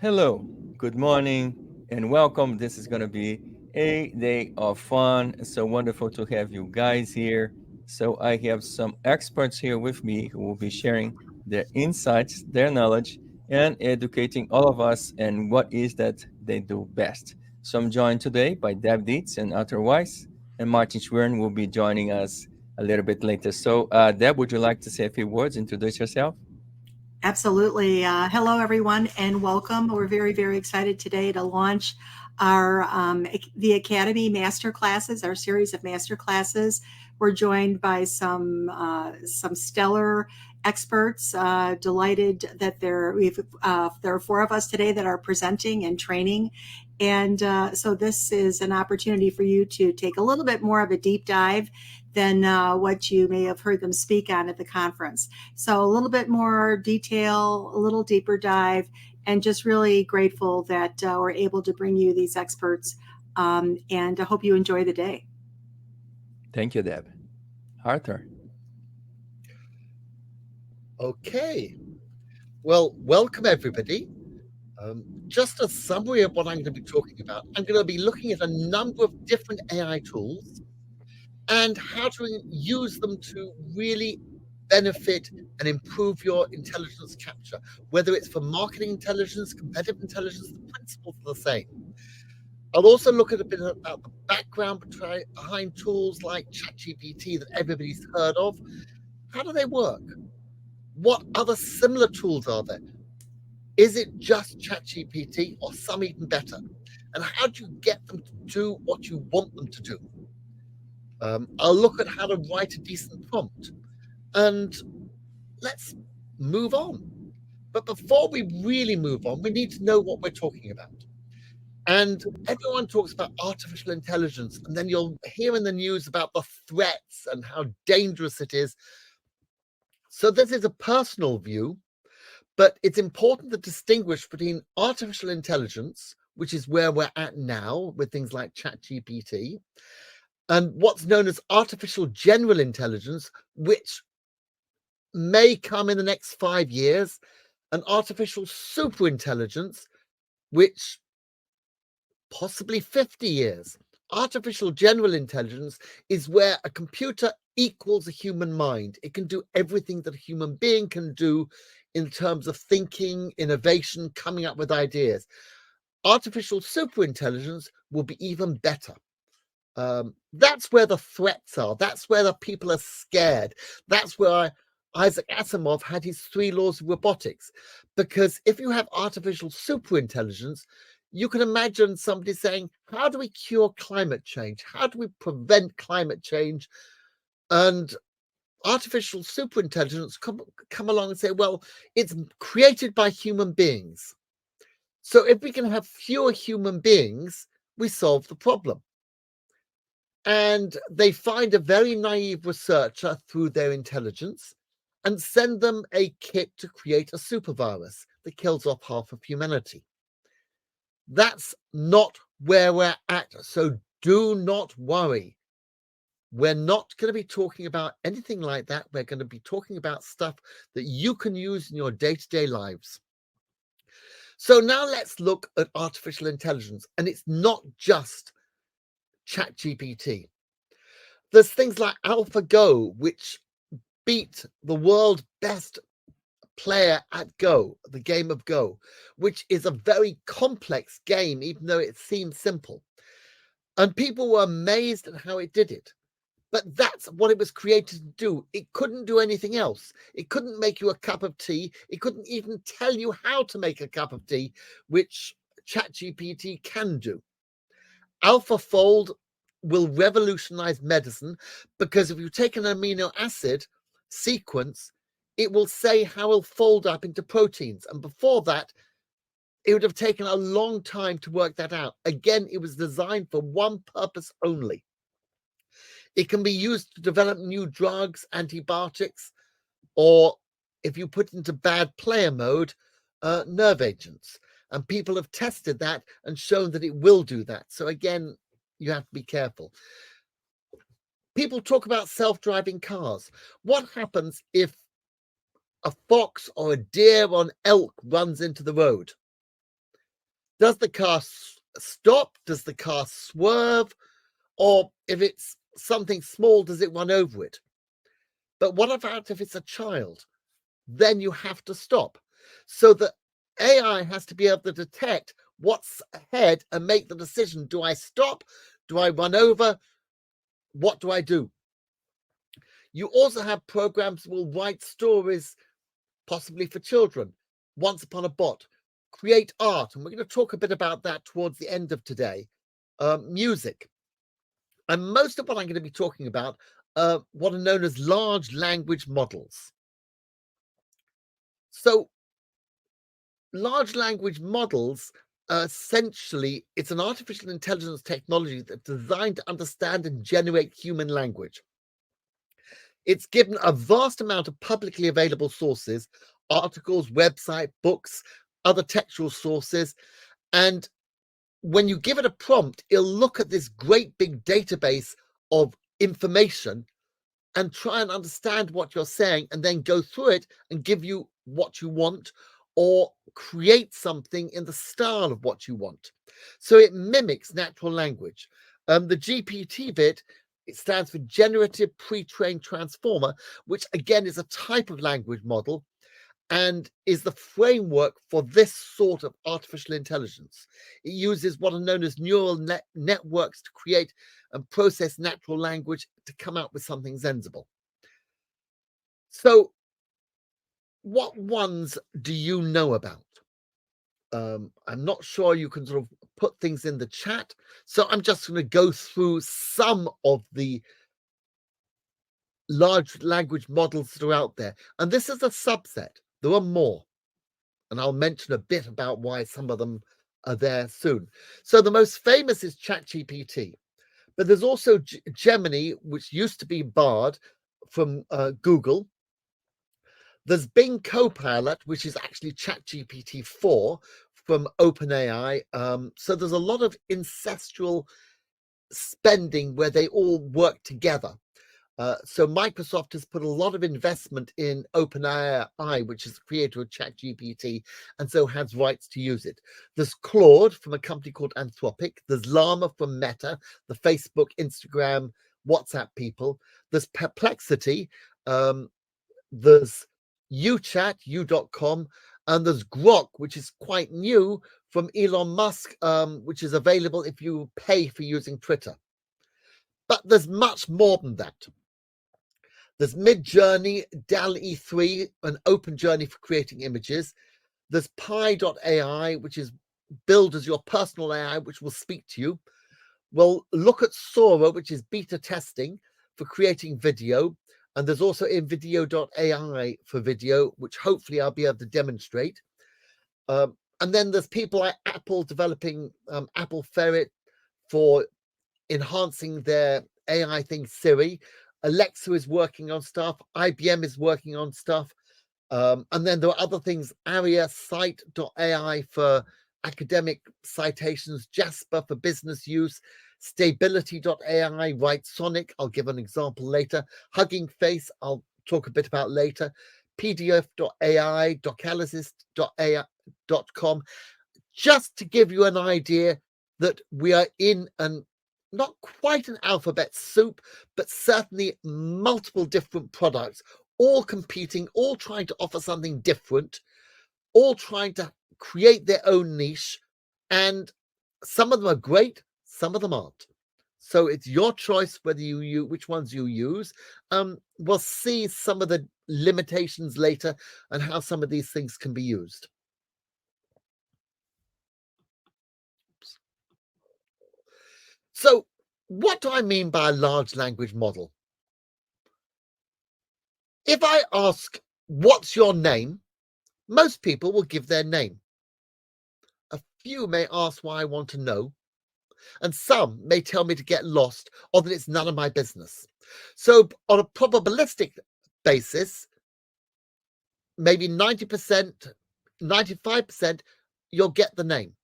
Hello, good morning, and welcome. This is going to be a day of fun. It's so wonderful to have you guys here. So, I have some experts here with me who will be sharing their insights, their knowledge, and educating all of us and what is that they do best. So, I'm joined today by Deb Dietz and Arthur Weiss, and Martin Schwern will be joining us a little bit later. So, Deb, would you like to say a few words, introduce yourself? Absolutely. Hello, everyone, and welcome. We're very, very excited today to launch our the Academy master classes, our series of master classes. We're joined by some stellar experts. Delighted that there are four of us today that are presenting and training, and so this is an opportunity for you to take a little bit more of a deep dive than what you may have heard them speak on at the conference. So a little bit more detail, a little deeper dive, and just really grateful that we're able to bring you these experts. And I hope you enjoy the day. Thank you, Deb. Arthur. Okay. Well, welcome everybody. Just a summary of what I'm going to be talking about. I'm going to be looking at a number of different AI tools and how to use them to really benefit and improve your intelligence capture, whether it's for marketing intelligence, competitive intelligence, the principles are the same. I'll also look at a bit about the background behind tools like ChatGPT that everybody's heard of. How do they work? What other similar tools are there? Is it just ChatGPT or some even better? And how do you get them to do what you want them to do? I'll look at how to write a decent prompt. And let's move on. But before we really move on, we need to know what we're talking about. And everyone talks about artificial intelligence, and then you'll hear in the news about the threats and how dangerous it is. So this is a personal view, but it's important to distinguish between artificial intelligence, which is where we're at now with things like ChatGPT, and what's known as artificial general intelligence, which may come in the next 5 years, and artificial superintelligence, which possibly 50 years. Artificial general intelligence is where a computer equals a human mind. It can do everything that a human being can do in terms of thinking, innovation, coming up with ideas. Artificial superintelligence will be even better. That's where the threats are. That's where the people are scared. That's where Isaac Asimov had his 3 laws of robotics. Because if you have artificial superintelligence, you can imagine somebody saying, how do we cure climate change? How do we prevent climate change? And artificial superintelligence come along and say, well, it's created by human beings. So if we can have fewer human beings, we solve the problem. And they find a very naive researcher through their intelligence and send them a kit to create a supervirus that kills off half of humanity. That's not where we're at. So do not worry. We're not going to be talking about anything like that. We're going to be talking about stuff that you can use in your day-to-day lives. So now let's look at artificial intelligence. And it's not just ChatGPT. There's things like AlphaGo, which beat the world best player at Go, the game of Go, which is a very complex game, even though it seems simple. And people were amazed at how it did it. But that's what it was created to do. It couldn't do anything else. It couldn't make you a cup of tea. It couldn't even tell you how to make a cup of tea, which ChatGPT can do. AlphaFold will revolutionize medicine because if you take an amino acid sequence, it will say how it'll fold up into proteins. And before that, it would have taken a long time to work that out. Again, it was designed for one purpose only. It can be used to develop new drugs, antibiotics, or if you put into bad player mode, nerve agents. And people have tested that and shown that it will do that. So again, you have to be careful. People talk about self-driving cars. What happens if a fox or a deer or an elk runs into the road? Does the car stop? Does the car swerve? Or if it's something small, does it run over it? But what about if it's a child? Then you have to stop. So the AI has to be able to detect what's ahead and make the decision. Do I stop? Do I run over? What do I do? You also have programs that will write stories, possibly for children. Once Upon a Bot, create art. And we're going to talk a bit about that towards the end of today. Music. And most of what I'm going to be talking about what are known as large language models. So large language models, essentially, it's an artificial intelligence technology that's designed to understand and generate human language. It's given a vast amount of publicly available sources, articles, website, books, other textual sources. And when you give it a prompt, it'll look at this great big database of information and try and understand what you're saying and then go through it and give you what you want or create something in the style of what you want. So it mimics natural language. The GPT bit, it stands for Generative Pre-trained Transformer, which again is a type of language model and is the framework for this sort of artificial intelligence. It uses what are known as neural networks to create and process natural language to come out with something sensible. So what ones do you know about? I'm not sure you can sort of put things in the chat. So I'm just going to go through some of the large language models that are out there. And this is a subset. There are more. And I'll mention a bit about why some of them are there soon. So the most famous is ChatGPT. But there's also Gemini, which used to be Bard from Google. There's Bing Copilot, which is actually ChatGPT 4 from OpenAI. So there's a lot of incestual spending where they all work together. So Microsoft has put a lot of investment in OpenAI, which is the creator of ChatGPT, and so has rights to use it. There's Claude from a company called Anthropic. There's Llama from Meta, the Facebook, Instagram, WhatsApp people. There's Perplexity. There's UChat, u.com, and there's Grok, which is quite new from Elon Musk, which is available if you pay for using Twitter. But there's much more than that. There's Midjourney, DALL-E 3, an open journey for creating images. There's Pi.ai, which is billed as your personal AI, which will speak to you. We'll look at Sora, which is beta testing for creating video. And there's also InVideo.ai for video, which hopefully I'll be able to demonstrate. And then there's people like Apple developing Apple Ferret for enhancing their AI thing, Siri. Alexa is working on stuff. IBM is working on stuff. And then there are other things, Aria, Cite.ai for academic citations, Jasper for business use, Stability.ai, WriteSonic, I'll give an example later, Hugging Face, I'll talk a bit about later, PDF.ai, Docalysist.com, just to give you an idea that we are in an not quite an alphabet soup, but certainly multiple different products, all competing, all trying to offer something different, all trying to create their own niche. And some of them are great, some of them aren't. So it's your choice whether you which ones you use. We'll see some of the limitations later and how some of these things can be used. So what do I mean by a large language model? If I ask, what's your name? Most people will give their name. A few may ask why I want to know, and some may tell me to get lost or that it's none of my business. So on a probabilistic basis, maybe 90%, 95%, you'll get the name.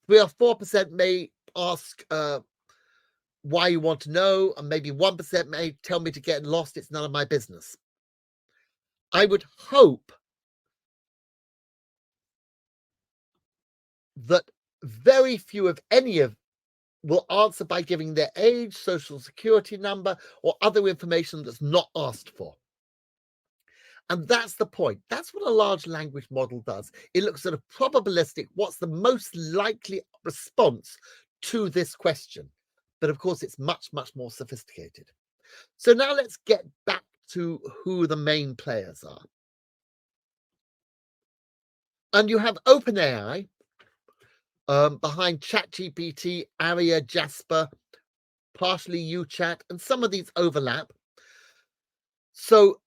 3 or 4% may ask why you want to know, and maybe 1% may tell me to get lost, it's none of my business. I would hope that very few, if any, of will answer by giving their age, social security number, or other information that's not asked for. And that's the point. That's what a large language model does. It looks at a probabilistic, what's the most likely response to this question. But of course, it's much, much more sophisticated. So now let's get back to who the main players are. And you have OpenAI behind ChatGPT, Aria, Jasper, partially UChat, and some of these overlap. So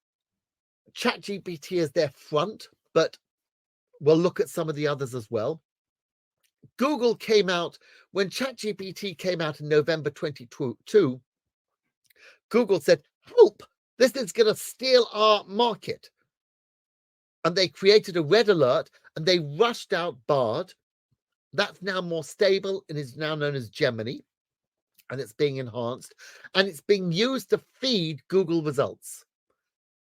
ChatGPT is their front, but we'll look at some of the others as well. Google came out, when ChatGPT came out in November 2022, Google said, help, this is going to steal our market. And they created a red alert and they rushed out Bard. That's now more stable and is now known as Gemini. And it's being enhanced. And it's being used to feed Google results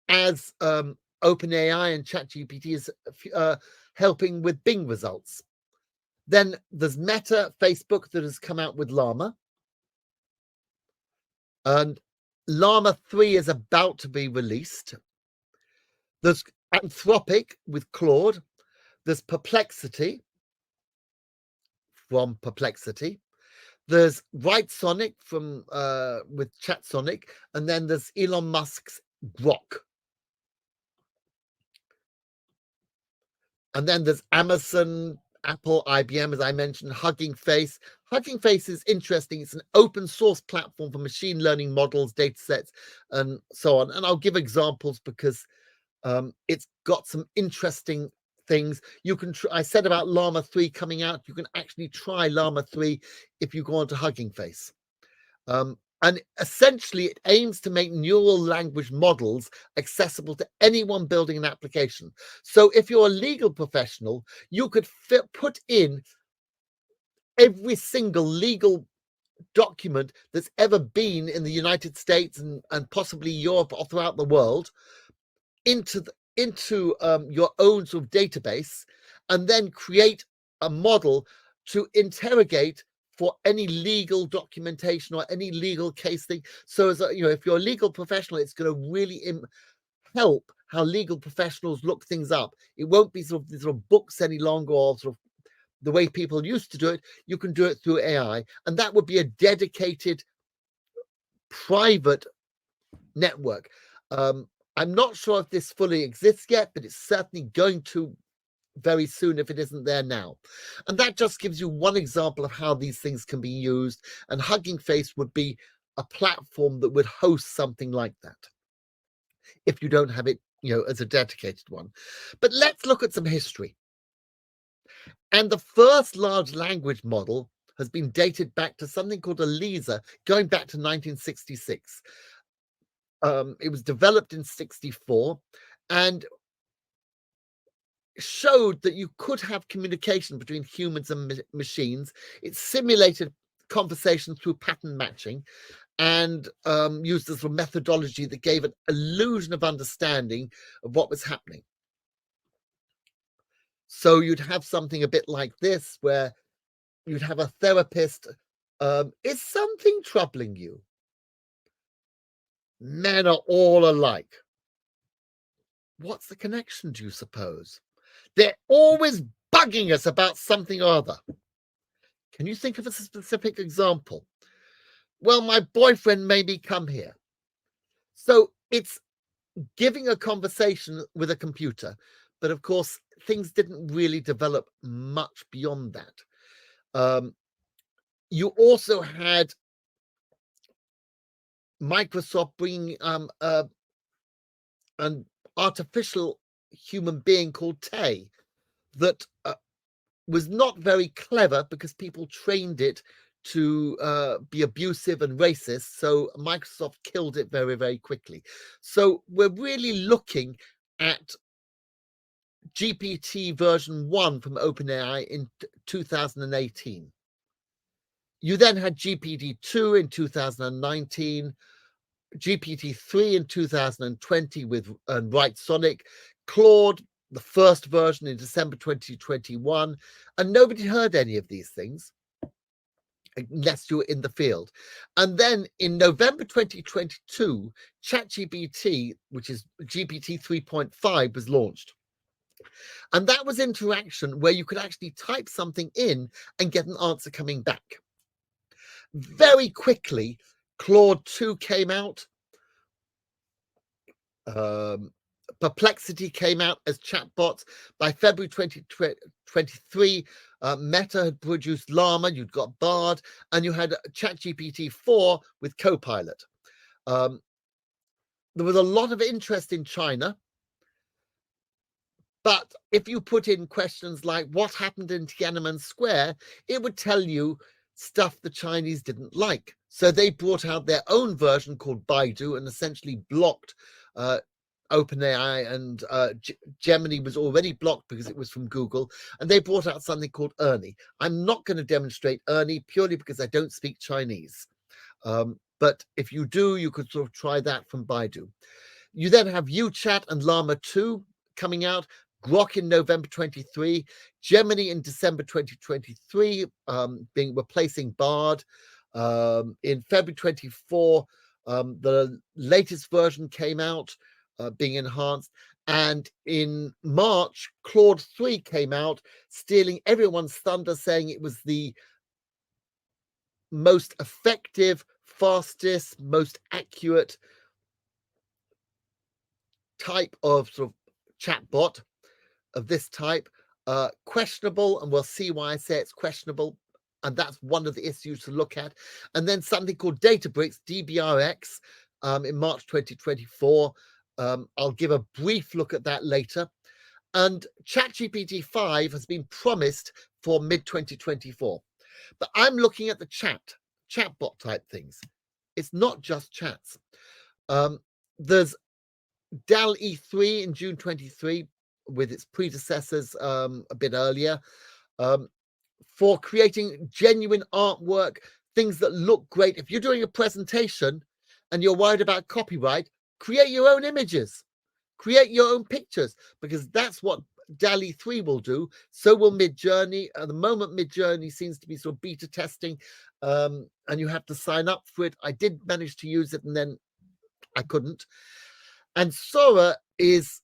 as OpenAI and ChatGPT is helping with Bing results. Then there's Meta, Facebook, that has come out with Llama. And Llama 3 is about to be released. There's Anthropic with Claude. There's Perplexity from Perplexity. There's Wrightsonic from with ChatSonic. And then there's Elon Musk's Grok. And then there's Amazon, Apple, IBM, as I mentioned, Hugging Face. Hugging Face is interesting. It's an open source platform for machine learning models, data sets, and so on. And I'll give examples because it's got some interesting things. You can I said about Llama 3 coming out. You can actually try Llama 3 if you go onto Hugging Face. And essentially, it aims to make neural language models accessible to anyone building an application. So if you're a legal professional, you could put in every single legal document that's ever been in the United States and possibly Europe or throughout the world into your own sort of database, and then create a model to interrogate for any legal documentation or any legal case thing. So as if you're a legal professional, it's going to really help how legal professionals look things up. It won't be sort of books any longer, or sort of the way people used to do it. You can do it through AI, and that would be a dedicated private network. I'm not sure if this fully exists yet, but it's certainly going to very soon if it isn't there now. And that just gives you one example of how these things can be used. And Hugging Face would be a platform that would host something like that if you don't have it, as a dedicated one. But let's look at some history. And the first large language model has been dated back to something called ELIZA, going back to 1966. It was developed in 1964 and showed that you could have communication between humans and machines. It simulated conversation through pattern matching and used as a methodology that gave an illusion of understanding of what was happening. So you'd have something a bit like this, where you'd have a therapist. Is something troubling you? Men are all alike. What's the connection, do you suppose? They're always bugging us about something or other. Can you think of a specific example? Well, my boyfriend made me come here. So it's giving a conversation with a computer. But of course, things didn't really develop much beyond that. You also had Microsoft bringing an artificial human being called Tay that was not very clever because people trained it to be abusive and racist. So Microsoft killed it very, very quickly. So we're really looking at GPT version 1 from OpenAI in 2018. You then had GPT-2 in 2019, GPT-3 in 2020 with Wrightsonic, Claude the first version in December 2021, and nobody heard any of these things unless you were in the field. And then in November 2022, ChatGPT, which is GPT 3.5, was launched. And that was interaction where you could actually type something in and get an answer coming back. Very quickly, Claude 2 came out. Perplexity came out as chatbots. By February 2023, Meta had produced Llama, you'd got Bard, and you had ChatGPT 4 with Copilot. There was a lot of interest in China. But if you put in questions like what happened in Tiananmen Square, it would tell you stuff the Chinese didn't like. So they brought out their own version called Baidu and essentially blocked OpenAI, and Gemini was already blocked because it was from Google, and they brought out something called Ernie. I'm not going to demonstrate Ernie purely because I don't speak Chinese. But if you do, you could sort of try that from Baidu. You then have UChat and Llama 2 coming out, Grok in November 23, Gemini in December 2023, replacing Bard. In February 24, the latest version came out, being enhanced. And in March, Claude 3 came out, stealing everyone's thunder, saying it was the most effective, fastest, most accurate type of sort of chatbot of this type. Questionable, and we'll see why I say it's questionable, and that's one of the issues to look at. And then something called Databricks, DBRX, in March 2024. I'll give a brief look at that later. And ChatGPT 5 has been promised for mid-2024. But I'm looking at the chatbot type things. It's not just chats. There's DAL-E 3 in June 23, with its predecessors a bit earlier, for creating genuine artwork, things that look great. If you're doing a presentation and you're worried about copyright, create your own images, create your own pictures, because that's what DAL-E 3 will do. So will Midjourney. At the moment, Midjourney seems to be sort of beta testing, and you have to sign up for it. I did manage to use it, and then I couldn't. And Sora is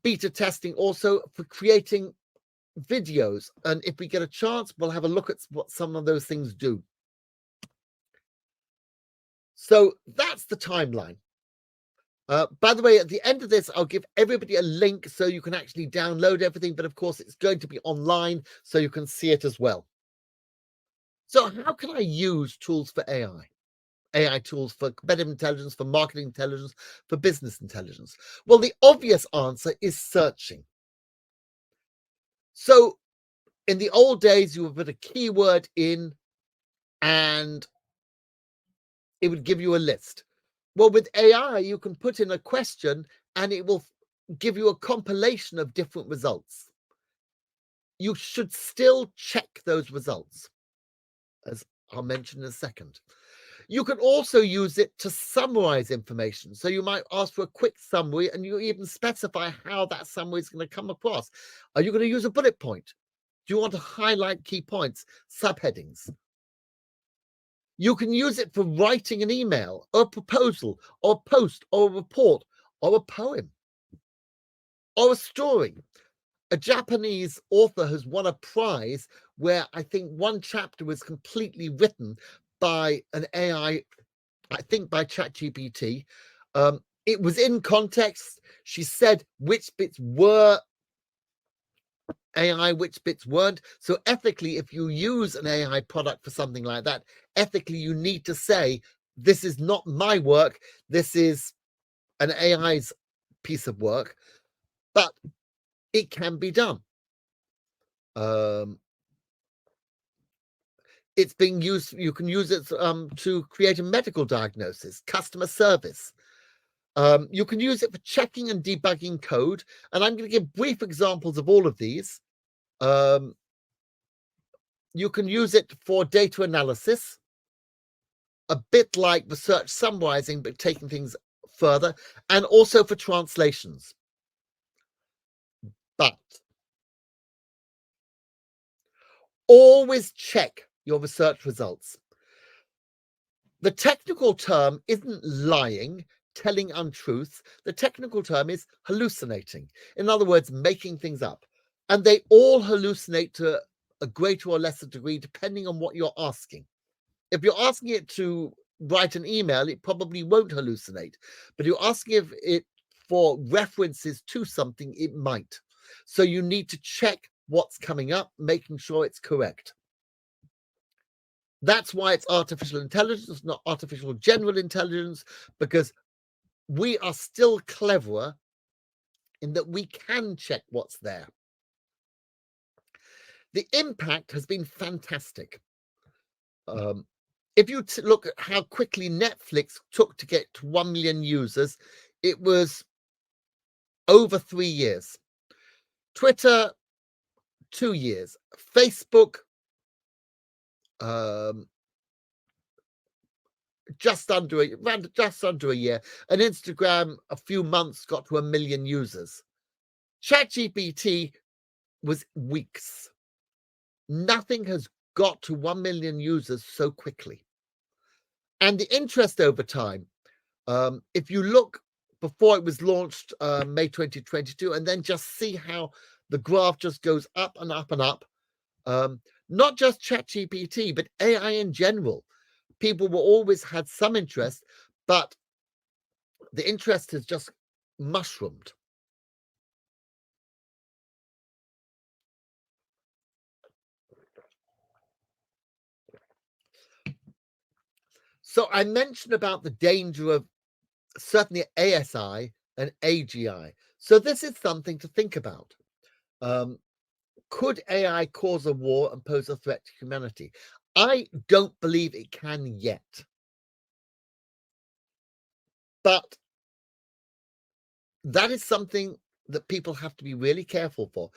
beta testing also for creating videos. And if we get a chance, we'll have a look at what some of those things do. So that's the timeline. By the way, at the end of this, I'll give everybody a link so you can actually download everything. But of course, it's going to be online so you can see it as well. So how can I use tools for AI? AI tools for competitive intelligence, for marketing intelligence, for business intelligence? Well, the obvious answer is searching. So in the old days, you would put a keyword in and it would give you a list. Well, with AI, you can put in a question and it will give you a compilation of different results. You should still check those results, as I'll mention in a second. You can also use it to summarize information. So you might ask for a quick summary, and you even specify how that summary is going to come across. Are you going to use a bullet point? Do you want to highlight key points, subheadings? You can use it for writing an email, or a proposal, or a post, or a report, or a poem, or a story. A Japanese author has won a prize where I think one chapter was completely written by an AI, I think by ChatGPT. It was in context. She said which bits were AI, which bits weren't. So ethically, if you use an AI product for something like that, ethically, you need to say, this is not my work. This is an AI's piece of work, but it can be done. It's being used, you can use it to create a medical diagnosis, customer service. You can use it for checking and debugging code. And I'm going to give brief examples of all of these. You can use it for data analysis, a bit like research summarizing, but taking things further, and also for translations. But always check your research results. The technical term isn't lying, telling untruths. The technical term is hallucinating. In other words, making things up. And they all hallucinate to a greater or lesser degree, depending on what you're asking. If you're asking it to write an email, it probably won't hallucinate. But you're asking it for references to something, it might. So you need to check what's coming up, making sure it's correct. That's why it's artificial intelligence, not artificial general intelligence, because we are still cleverer in that we can check what's there. The impact has been fantastic. If you look at how quickly Netflix took to get to 1 million users, it was over 3 years. Twitter, 2 years. Facebook, just under a year, and Instagram a few months got to 1 million users. ChatGPT was weeks. Nothing has got to 1 million users so quickly. And the interest over time, if you look before it was launched, May 2022, and then just see how the graph just goes up and up and up. Not just ChatGPT, but AI in general. People were always had some interest, but the interest has just mushroomed. So I mentioned about the danger of certainly ASI and AGI. So this is something to think about. Could AI cause a war and pose a threat to humanity? I don't believe it can yet. But that is something that people have to be really careful for.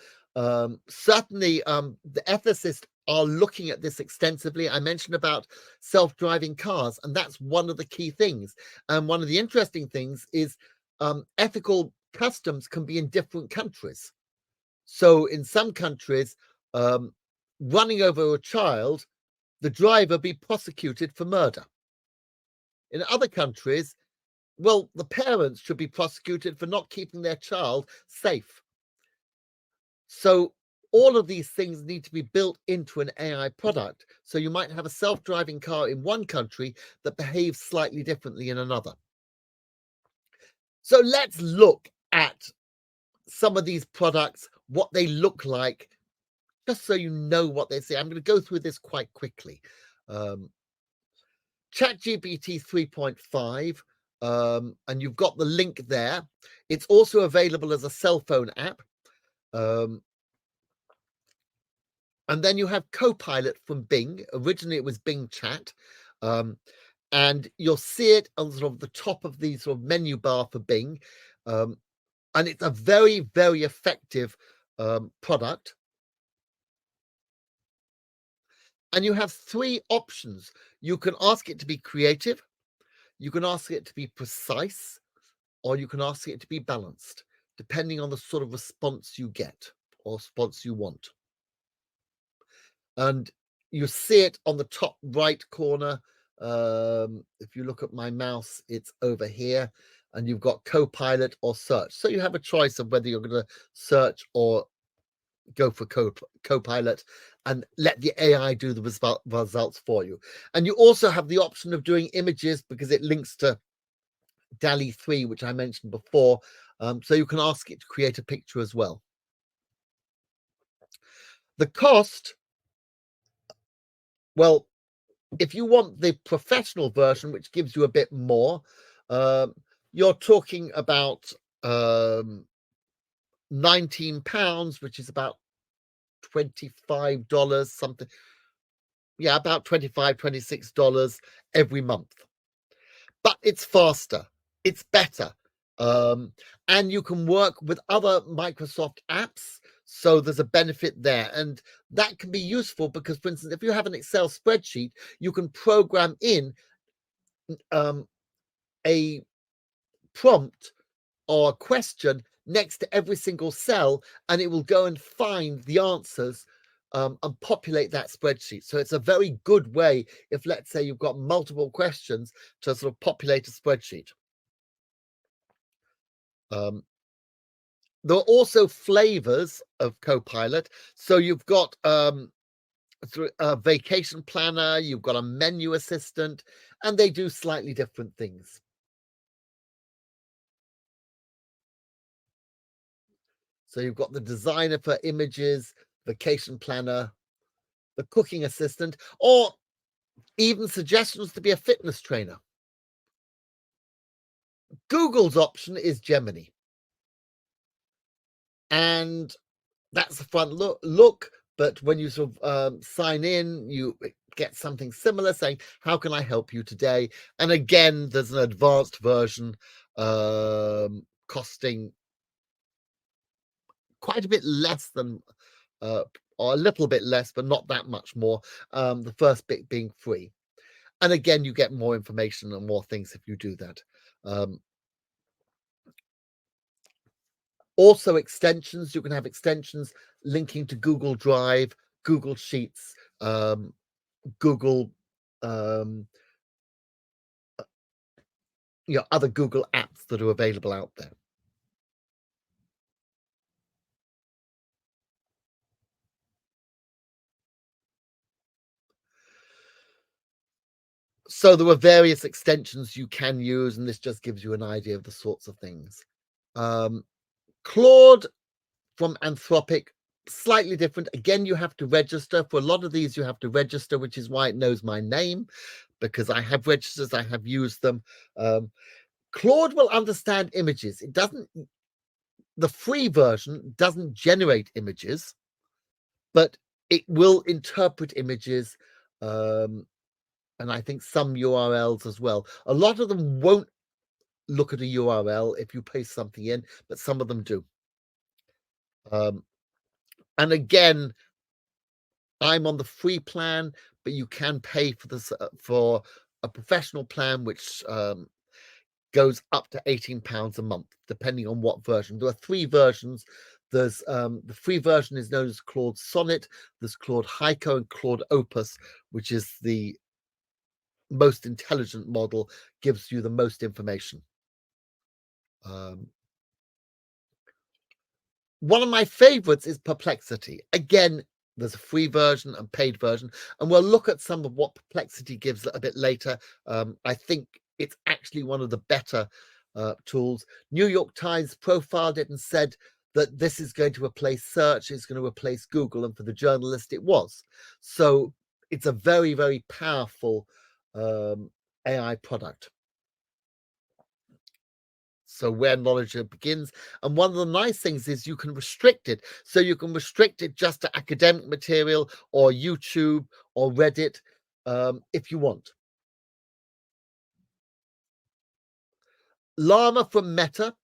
Certainly, the ethicists are looking at this extensively. I mentioned about self-driving cars, and that's one of the key things. And one of the interesting things is ethical customs can be in different countries. So in some countries, running over a child, the driver be prosecuted for murder. In other countries, well, the parents should be prosecuted for not keeping their child safe. So all of these things need to be built into an AI product. So you might have a self-driving car in one country that behaves slightly differently in another. So let's look at some of these products, what they look like, just so you know what they say. I'm going to go through this quite quickly. ChatGPT 3.5, and you've got the link there. It's also available as a cell phone app. And then you have Copilot from Bing. Originally, it was Bing Chat. And you'll see it on sort of the top of the sort of menu bar for Bing. And it's a very, very effective product. And you have 3 options. You can ask it to be creative, you can ask it to be precise, or you can ask it to be balanced, depending on the sort of response you get or response you want. And you see it on the top right corner. If you look at my mouse, it's over here, and you've got Copilot or search. So you have a choice of whether you're going to search or go for Copilot and let the AI do the results for you. And you also have the option of doing images because it links to DALL-E 3, which I mentioned before. So you can ask it to create a picture as well. The cost, well, if you want the professional version, which gives you a bit more, you're talking about £19, which is about $25 something. Yeah, about $25, $26 every month. But it's faster, it's better. And you can work with other Microsoft apps. So there's a benefit there. And that can be useful because, for instance, if you have an Excel spreadsheet, you can program in a prompt or a question next to every single cell, and it will go and find the answers and populate that spreadsheet. So it's a very good way if, let's say, you've got multiple questions, to sort of populate a spreadsheet. There are also flavors of Copilot. So you've got a vacation planner, you've got a menu assistant, and they do slightly different things. So you've got the designer for images, vacation planner, the cooking assistant, or even suggestions to be a fitness trainer. Google's option is Gemini. And that's the front look, but when you sort of sign in, you get something similar saying, how can I help you today? And again, there's an advanced version costing quite a bit less than, or a little bit less, but not that much more. The first bit being free. And again, you get more information and more things if you do that. Also extensions, you can have extensions linking to Google Drive, Google Sheets, Google, other Google apps that are available out there. So there are various extensions you can use, and this just gives you an idea of the sorts of things. Claude from Anthropic, slightly different. Again, you have to register. For a lot of these, you have to register, which is why it knows my name, because I have registers, I have used them. Claude will understand images. It doesn't, the free version doesn't generate images, but it will interpret images, and I think some URLs as well. A lot of them won't look at a URL if you paste something in, but some of them do. And again, I'm on the free plan, but you can pay for this for a professional plan, which goes up to £18 a month, depending on what version. There are 3 versions. There's the free version is known as Claude Sonnet. There's Claude Haiku and Claude Opus, which is the most intelligent model, gives you the most information. One of my favorites is Perplexity. Again, there's a free version and paid version, and we'll look at some of what Perplexity gives a bit later. I think it's actually one of the better tools. New York Times profiled it and said that this is going to replace search, it's going to replace Google, and for the journalist it was. So it's a very, very powerful AI product. So where knowledge begins. And one of the nice things is you can restrict it. So you can restrict it just to academic material or YouTube or Reddit if you want. Llama from Meta.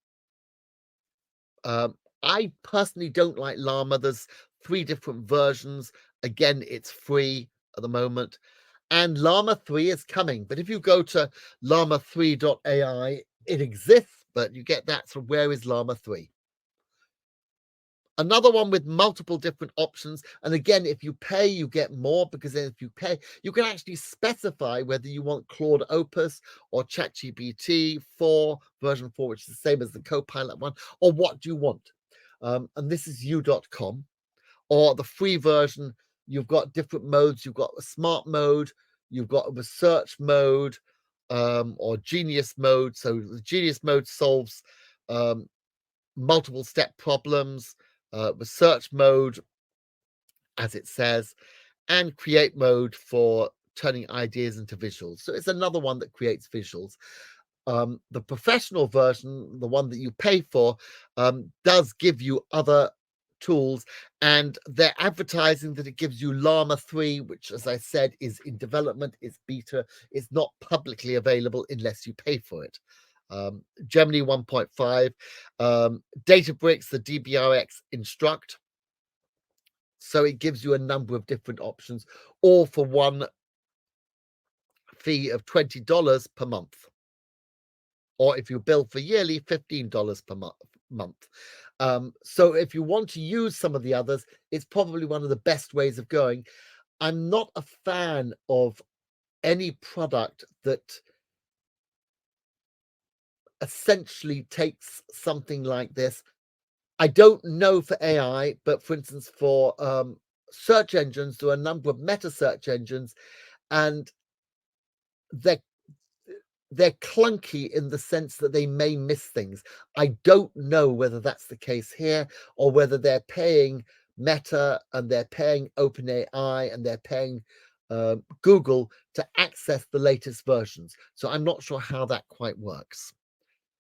I personally don't like Llama. There's 3 different versions. Again, it's free at the moment. And Llama 3 is coming. But if you go to llama3.ai, it exists. But you get that. So where is Llama 3? Another one with multiple different options. And again, if you pay, you get more, because then if you pay, you can actually specify whether you want Claude Opus or ChatGPT 4, version 4, which is the same as the Copilot one, or what do you want? And this is u.com, or the free version. You've got different modes. You've got a smart mode, you've got a research mode, or genius mode. So the genius mode solves multiple step problems, research mode, as it says, and create mode for turning ideas into visuals. So it's another one that creates visuals. The professional version, the one that you pay for, does give you other tools, and they're advertising that it gives you Llama 3, which, as I said, is in development, it's beta, it's not publicly available unless you pay for it. Gemini 1.5, Databricks, the DBRX Instruct. So it gives you a number of different options, all for one fee of $20 per month. Or if you bill for yearly, $15 per month. month. So if you want to use some of the others, it's probably one of the best ways of going. I'm not a fan of any product that essentially takes something like this. I don't know for AI, but for instance, for search engines, there are a number of meta search engines, and they're clunky in the sense that they may miss things. I don't know whether that's the case here, or whether they're paying Meta and they're paying OpenAI and they're paying Google to access the latest versions. So I'm not sure how that quite works.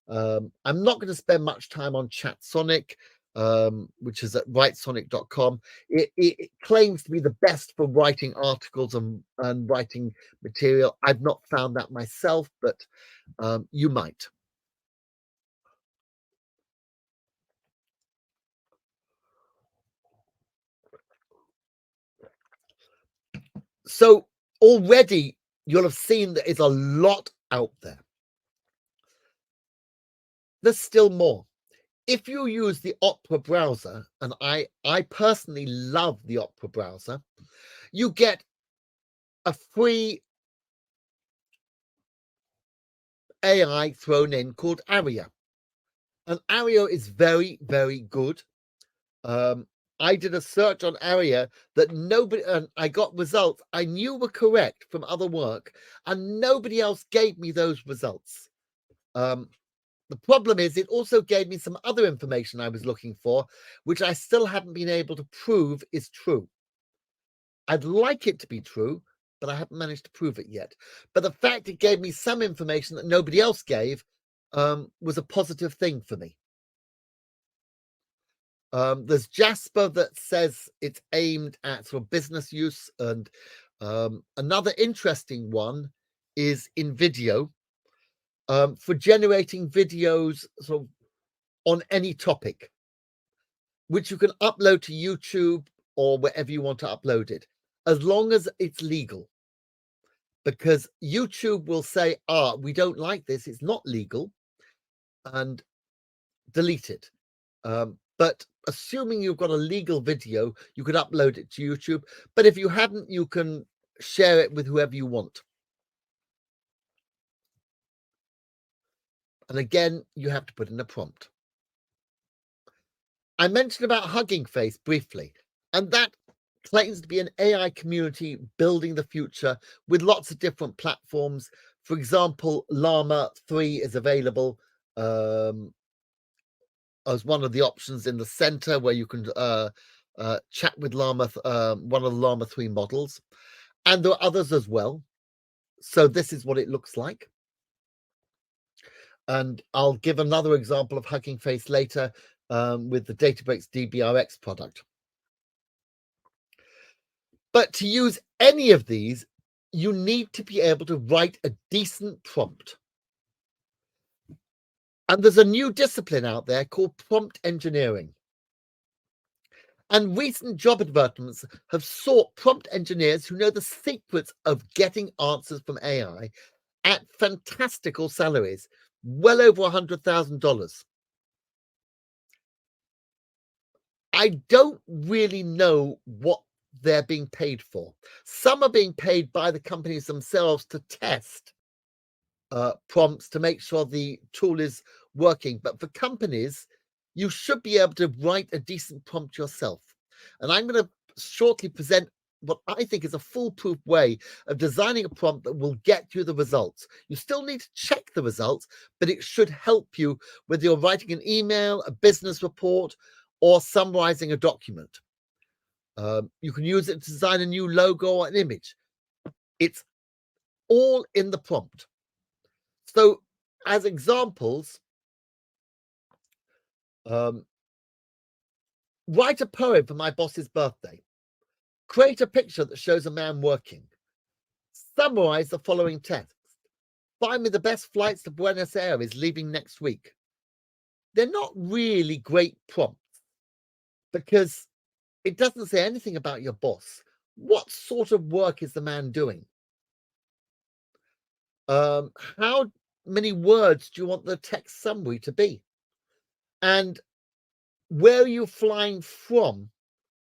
I'm not going to spend much time on ChatSonic, which is at writesonic.com. It claims to be the best for writing articles and writing material. I've not found that myself, but you might. So already you'll have seen that there's a lot out there. There's still more. If you use the Opera browser, and I personally love the Opera browser, you get a free AI thrown in called Aria. And Aria is very, very good. I did a search on Aria that nobody, and I got results I knew were correct from other work, and nobody else gave me those results. The problem is it also gave me some other information I was looking for, which I still haven't been able to prove is true. I'd like it to be true, but I haven't managed to prove it yet. But the fact it gave me some information that nobody else gave was a positive thing for me. There's Jasper that says it's aimed at sort of business use, and another interesting one is in video for generating videos sort of on any topic, which you can upload to YouTube or wherever you want to upload it, as long as it's legal. Because YouTube will say, we don't like this, it's not legal, and delete it. But assuming you've got a legal video, you could upload it to YouTube. But if you haven't, you can share it with whoever you want. And again, you have to put in a prompt. I mentioned about Hugging Face briefly, and that claims to be an AI community building the future with lots of different platforms. For example, Llama 3 is available as one of the options in the center, where you can chat with Llama, one of the Llama 3 models. And there are others as well. So this is what it looks like. And I'll give another example of Hugging Face later with the Databricks DBRX product. But to use any of these, you need to be able to write a decent prompt. And there's a new discipline out there called prompt engineering. And recent job advertisements have sought prompt engineers who know the secrets of getting answers from AI at fantastical salaries, well over $100,000. I don't really know what they're being paid for. Some are being paid by the companies themselves to test prompts to make sure the tool is working. But for companies, you should be able to write a decent prompt yourself. And I'm going to shortly present what I think is a foolproof way of designing a prompt that will get you the results. You still need to check the results, but it should help you whether you're writing an email, a business report, or summarizing a document. You can use it to design a new logo or an image. It's all in the prompt. So as examples, write a poem for my boss's birthday. Create a picture that shows a man working. Summarize the following text. Find me the best flights to Buenos Aires leaving next week. They're not really great prompts because it doesn't say anything about your boss. What sort of work is the man doing? How many words do you want the text summary to be? And where are you flying from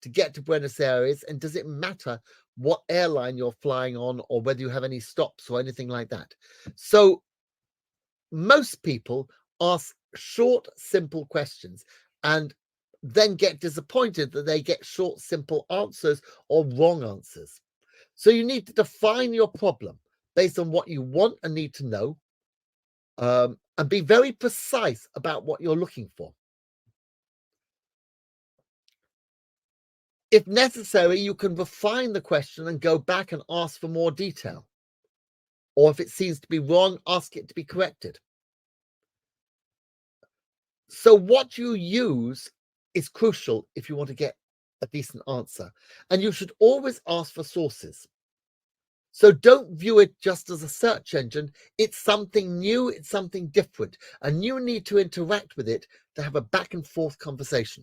to get to Buenos Aires? And does it matter what airline you're flying on or whether you have any stops or anything like that? So most people ask short, simple questions and then get disappointed that they get short, simple answers or wrong answers. So you need to define your problem based on what you want and need to know, and be very precise about what you're looking for. If necessary, you can refine the question and go back and ask for more detail. Or if it seems to be wrong, ask it to be corrected. So what you use is crucial if you want to get a decent answer. And you should always ask for sources. So don't view it just as a search engine. It's something new, it's something different, and you need to interact with it to have a back and forth conversation.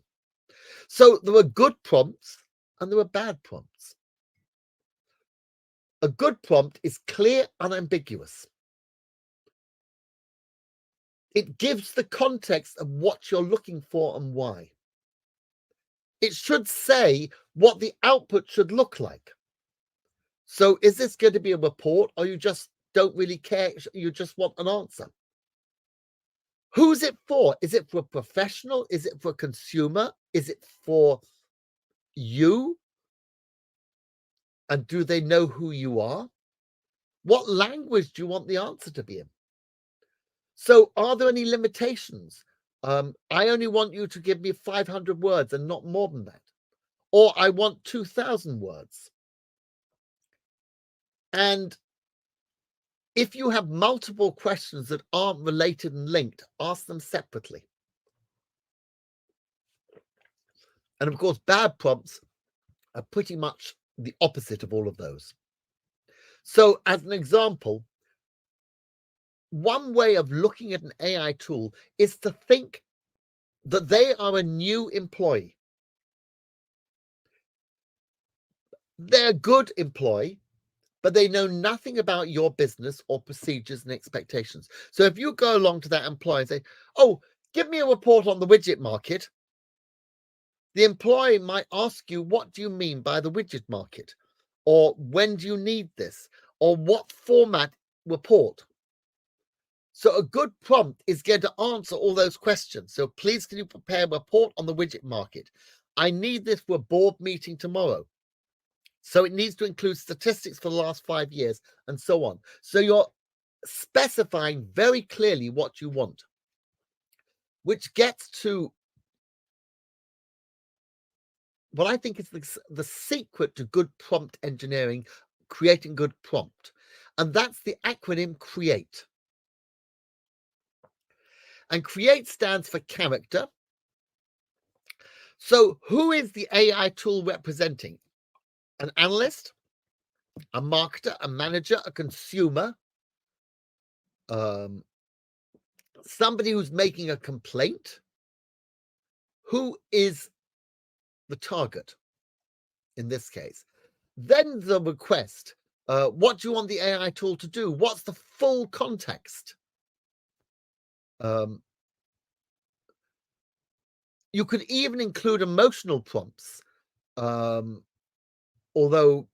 So there are good prompts and there are bad prompts. A good prompt is clear, unambiguous. It gives the context of what you're looking for and why. It should say what the output should look like. So is this going to be a report, or you just don't really care? You just want an answer. Who's it for? Is it for a professional? Is it for a consumer? Is it for you? And do they know who you are? What language do you want the answer to be in? So are there any limitations? I only want you to give me 500 words and not more than that. Or I want 2,000 words. And if you have multiple questions that aren't related and linked, ask them separately. And of course, bad prompts are pretty much the opposite of all of those. So as an example, one way of looking at an AI tool is to think that they are a new employee. They're a good employee, but they know nothing about your business or procedures and expectations. So if you go along to that employee and say, oh, give me a report on the widget market, the employee might ask you, what do you mean by the widget market? Or when do you need this? Or what format report? So a good prompt is going to answer all those questions. So please, can you prepare a report on the widget market? I need this for a board meeting tomorrow. So it needs to include statistics for the last 5 years and so on. So you're specifying very clearly what you want, which gets to what I think is the secret to good prompt engineering, creating good prompt. And that's the acronym CREATE. And CREATE stands for character. So who is the AI tool representing? An analyst, a marketer, a manager, a consumer, somebody who's making a complaint. Who is the target in this case? Then the request. What do you want the AI tool to do? What's the full context? You could even include emotional prompts, although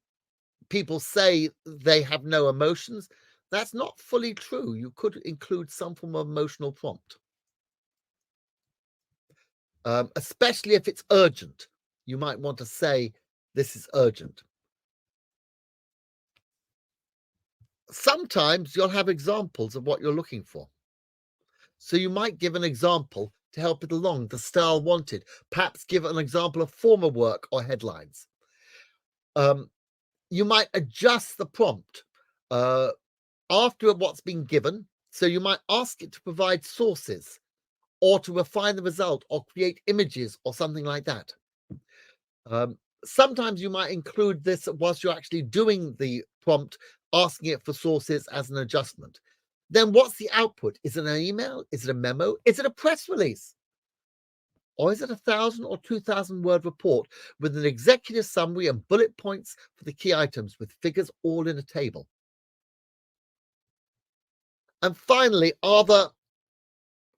people say they have no emotions. That's not fully true. You could include some form of emotional prompt, especially if it's urgent. You might want to say, this is urgent. Sometimes you'll have examples of what you're looking for. So you might give an example to help it along, the style wanted. Perhaps give an example of former work or headlines. You might adjust the prompt after what's been given. So you might ask it to provide sources or to refine the result or create images or something like that. Sometimes you might include this whilst you're actually doing the prompt, asking it for sources as an adjustment. Then what's the output? Is it an email? Is it a memo? Is it a press release? Or is it 1,000 or 2,000 word report with an executive summary and bullet points for the key items with figures all in a table? And finally, are there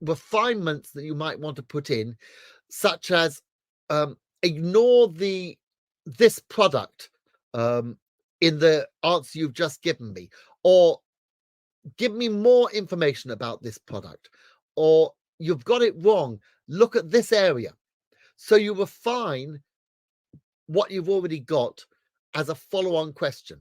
refinements that you might want to put in, such as ignore this product in the answer you've just given me, or give me more information about this product, or you've got it wrong, look at this area. So you refine what you've already got as a follow-on question.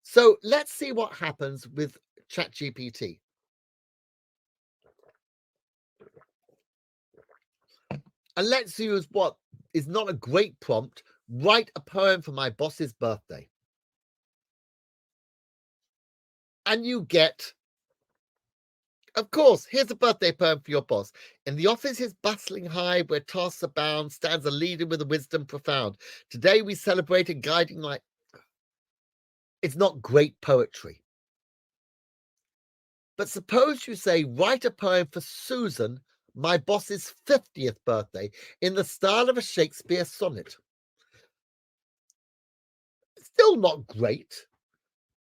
So let's see what happens with ChatGPT. And let's use what is not a great prompt: write a poem for my boss's birthday. And you get, of course, here's a birthday poem for your boss. In the office is bustling hive where tasks abound, stands a leader with a wisdom profound. Today we celebrate a guiding light. It's not great poetry. But suppose you say, write a poem for Susan, my boss's 50th birthday, in the style of a Shakespeare sonnet. Still not great,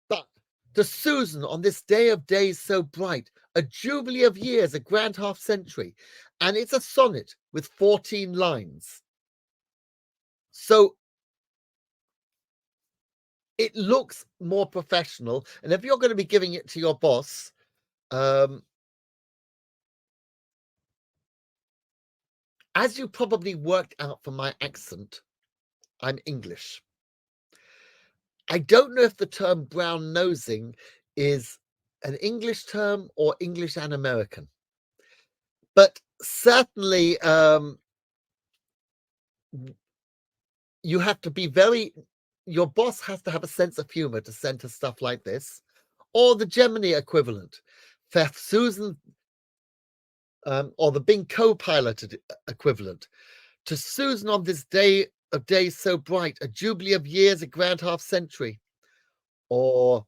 but to Susan on this day of days so bright, a jubilee of years, a grand half century, and it's a sonnet with 14 lines. So it looks more professional. And if you're going to be giving it to your boss, as you probably worked out from my accent, I'm English. I don't know if the term brown nosing is an English term or English and American, but certainly you have to be your boss has to have a sense of humor to send her stuff like this, or the Gemini equivalent, for Susan, or the Bing co-piloted equivalent, to Susan on this day of days so bright, a jubilee of years, a grand half century, or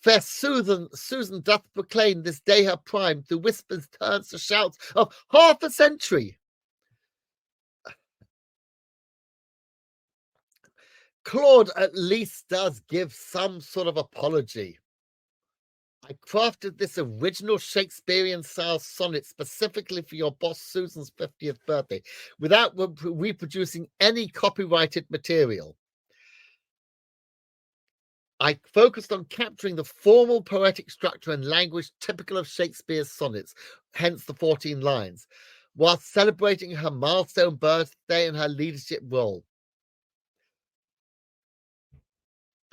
fair Susan doth proclaim this day her prime, through whispers turns to shouts of half a century. Claude at least does give some sort of apology. I crafted this original Shakespearean style sonnet specifically for your boss Susan's 50th birthday, without reproducing any copyrighted material. I focused on capturing the formal poetic structure and language typical of Shakespeare's sonnets, hence the 14 lines, while celebrating her milestone birthday and her leadership role.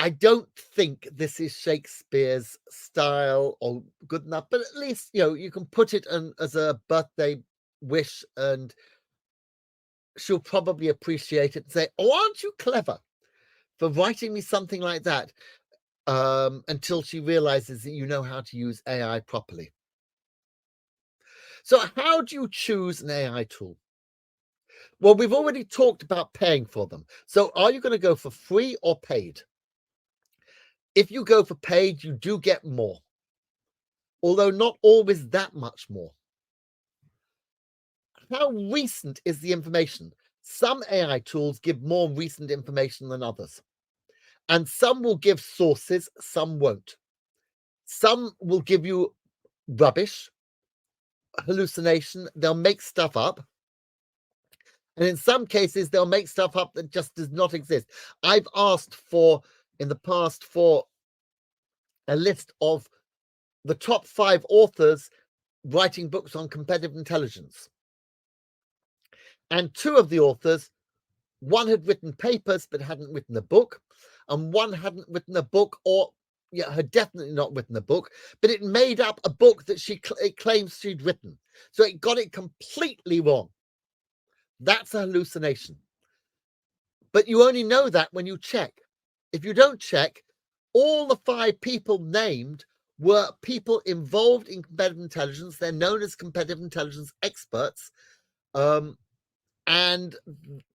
I don't think this is Shakespeare's style or good enough, but at least, you can put it as a birthday wish, and she'll probably appreciate it and say, oh, aren't you clever for writing me something like that? Until she realizes that you know how to use AI properly. So how do you choose an AI tool? Well, we've already talked about paying for them. So are you going to go for free or paid? If you go for paid, you do get more, although not always that much more. How recent is the information? Some AI tools give more recent information than others. And some will give sources, some won't. Some will give you rubbish, hallucination. They'll make stuff up. And in some cases, they'll make stuff up that just does not exist. I've asked in the past for a list of the top 5 authors writing books on competitive intelligence. And 2 of the authors, one had written papers but hadn't written a book, and one hadn't written a book, or had definitely not written a book, but it made up a book that it claims she'd written. So it got it completely wrong. That's a hallucination. But you only know that when you check. If you don't check, all the 5 people named were people involved in competitive intelligence. They're known as competitive intelligence experts. And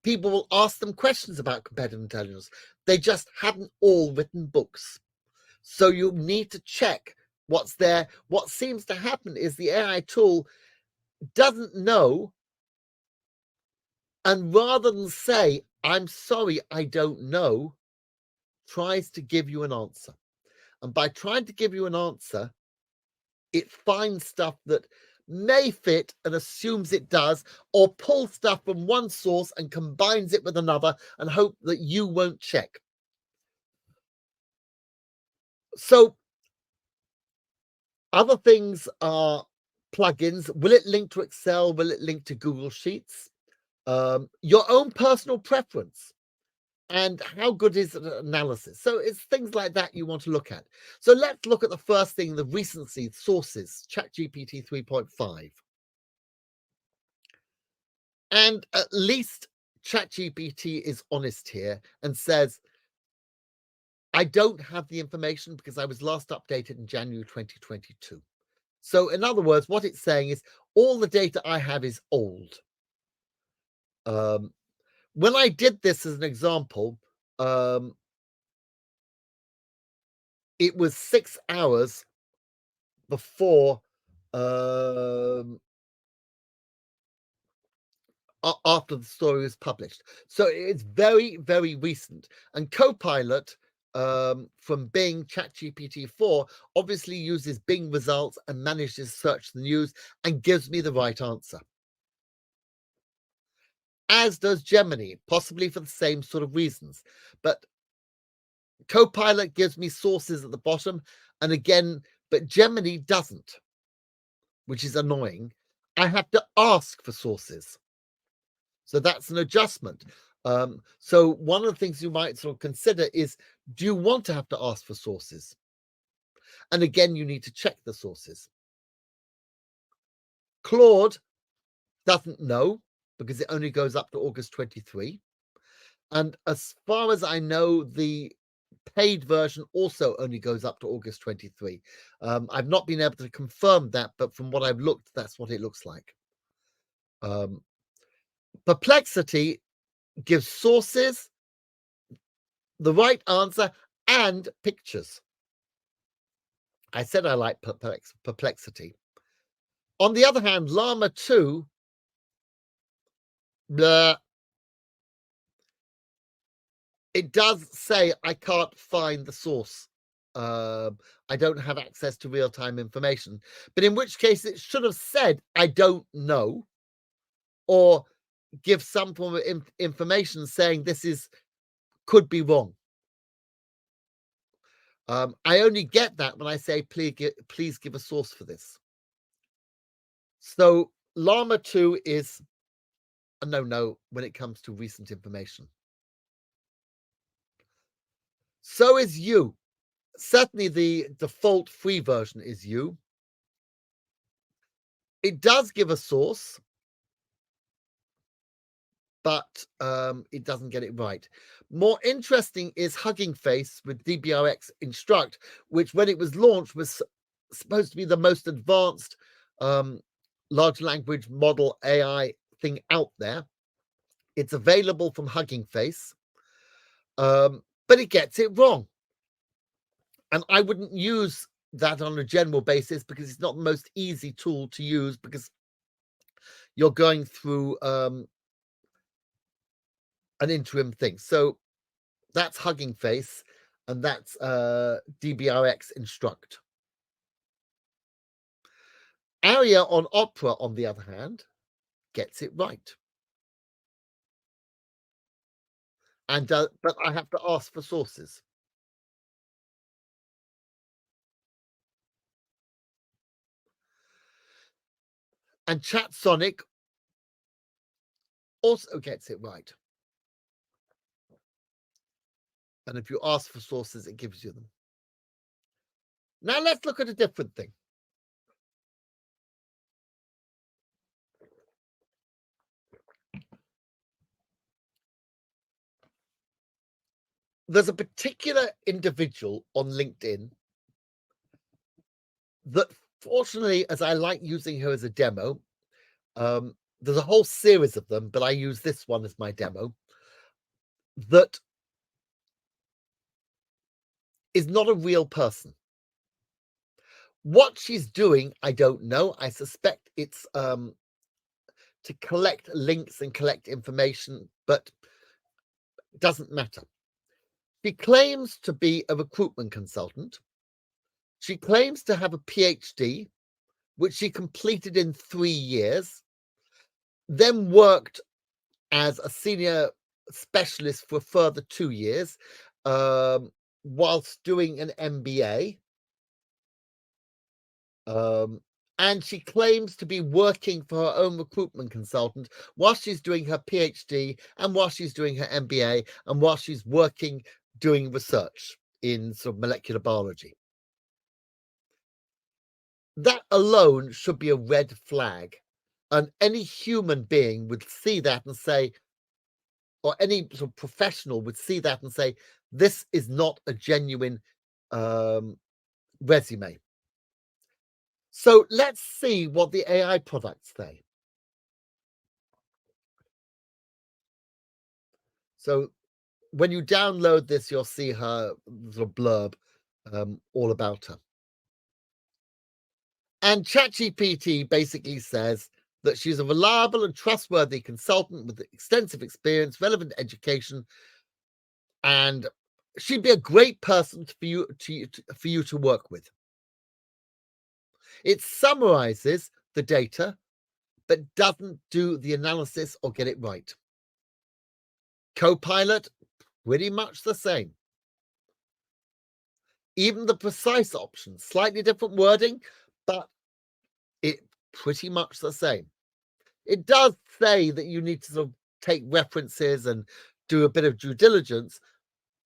people will ask them questions about competitive intelligence. They just hadn't all written books. So you need to check what's there. What seems to happen is the AI tool doesn't know, and rather than say, I'm sorry, I don't know, tries to give you an answer. And by trying to give you an answer, it finds stuff that may fit and assumes it does, or pulls stuff from one source and combines it with another and hope that you won't check. So other things are plugins. Will it link to Excel? Will it link to Google Sheets? Your own personal preference. And how good is the analysis? So it's things like that you want to look at. So let's look at the first thing, the recency sources, ChatGPT 3.5. And at least ChatGPT is honest here and says, I don't have the information because I was last updated in January 2022. So in other words, what it's saying is all the data I have is old. When I did this as an example, it was 6 hours before after the story was published. So it's very, very recent. And Copilot from Bing ChatGPT 4 obviously uses Bing results and manages to search the news and gives me the right answer. As does Gemini, possibly for the same sort of reasons. But Copilot gives me sources at the bottom, and again, but Gemini doesn't, which is annoying. I have to ask for sources. So that's an adjustment. So one of the things you might sort of consider is, do you want to have to ask for sources? And again, you need to check the sources. Claude doesn't know because it only goes up to August 23. And as far as I know, the paid version also only goes up to August 23. I've not been able to confirm that, but from what I've looked, that's what it looks like. Perplexity gives sources, the right answer, and pictures. I said I like Perplexity. On the other hand, Llama 2, blah, it does say I can't find the source. I don't have access to real-time information. But in which case it should have said, I don't know, or give some form of information saying this could be wrong. I only get that when I say, please give a source for this. So Llama 2 is a no-no when it comes to recent information. So is you. Certainly the default free version is you. It does give a source, but it doesn't get it right. More interesting is Hugging Face with DBRX Instruct, which when it was launched was supposed to be the most advanced large language model AI thing out there. It's available from Hugging Face, but it gets it wrong. And I wouldn't use that on a general basis because it's not the most easy tool to use because you're going through an interim thing. So that's Hugging Face, and that's DBRX Instruct. Aria on Opera, on the other hand, gets it right. And but I have to ask for sources. And ChatSonic also gets it right. And if you ask for sources, it gives you them. Now let's look at a different thing. There's a particular individual on LinkedIn that, fortunately, as I like using her as a demo, there's a whole series of them, but I use this one as my demo, that is not a real person. What she's doing, I don't know. I suspect it's to collect links and collect information, but it doesn't matter. She claims to be a recruitment consultant, She claims to have a PhD, which she completed in 3 years, then worked as a senior specialist for a further 2 years, whilst doing an MBA. And she claims to be working for her own recruitment consultant while she's doing her PhD and while she's doing her MBA and while she's working doing research in sort of molecular biology. That alone should be a red flag. And any human being would see that and say, or any sort of professional would see that and say, this is not a genuine resume. So let's see what the AI products say. So when you download this, you'll see her sort of blurb all about her. And ChatGPT basically says that she's a reliable and trustworthy consultant with extensive experience, relevant education, and she'd be a great person for you to work with. It summarizes the data, but doesn't do the analysis or get it right. Copilot, pretty much the same. Even the precise options, slightly different wording, but it pretty much the same. It does say that you need to sort of take references and do a bit of due diligence,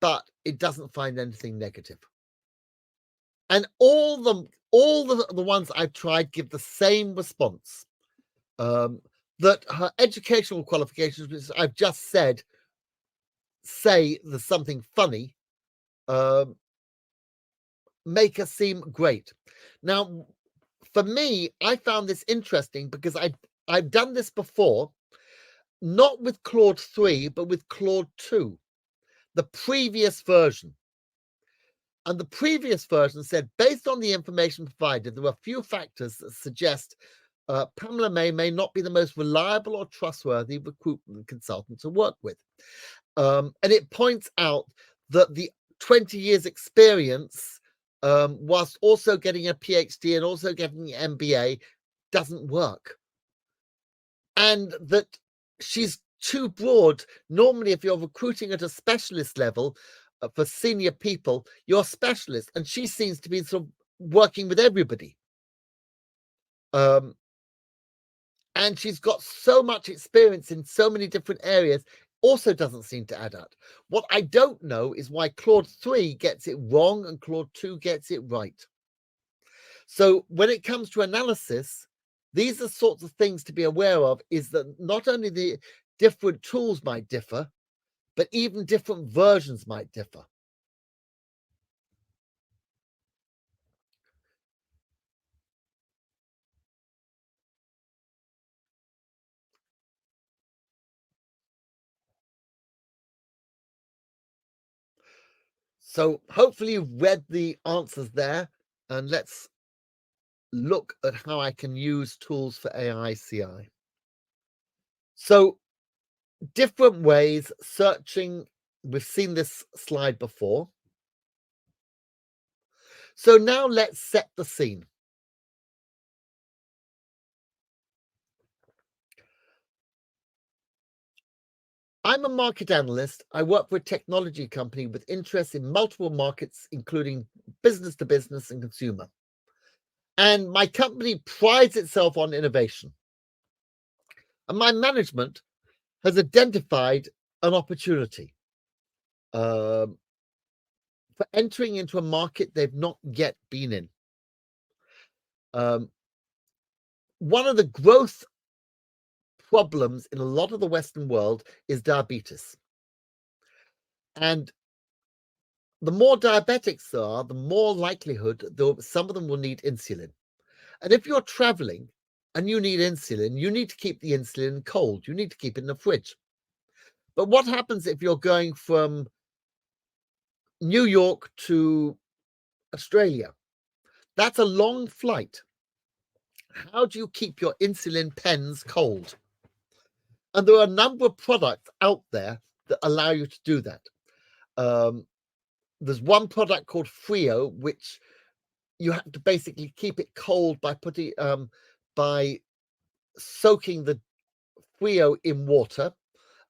but it doesn't find anything negative. And all the ones I've tried give the same response. That her educational qualifications, which I've just said, say there's something funny, make her seem great. Now, for me, I found this interesting because I've done this before, not with Claude 3, but with Claude 2, the previous version. And the previous version said, based on the information provided, there were a few factors that suggest Pamela may not be the most reliable or trustworthy recruitment consultant to work with. And it points out that the 20 years experience, whilst also getting a PhD and also getting an MBA, doesn't work. And that she's too broad. Normally, if you're recruiting at a specialist level for senior people, you're a specialist, and she seems to be sort of working with everybody. And she's got so much experience in so many different areas, also doesn't seem to add up. What I don't know is why Claude 3 gets it wrong and Claude 2 gets it right. So when it comes to analysis, these are sorts of things to be aware of, is that not only the different tools might differ, but even different versions might differ. So hopefully you've read the answers there, and let's look at how I can use tools for AI CI. So different ways searching. We've seen this slide before. So now let's set the scene. I'm a market analyst. I work for a technology company with interests in multiple markets, including business to business and consumer. And my company prides itself on innovation. And my management has identified an opportunity for entering into a market they've not yet been in. One of the growth problems in a lot of the Western world is diabetes. And the more diabetics there are, the more likelihood some of them will need insulin. And if you're traveling and you need insulin, you need to keep the insulin cold. You need to keep it in the fridge. But what happens if you're going from New York to Australia? That's a long flight. How do you keep your insulin pens cold? And there are a number of products out there that allow you to do that. There's one product called Frio, which you have to basically keep it cold by by soaking the Frio in water,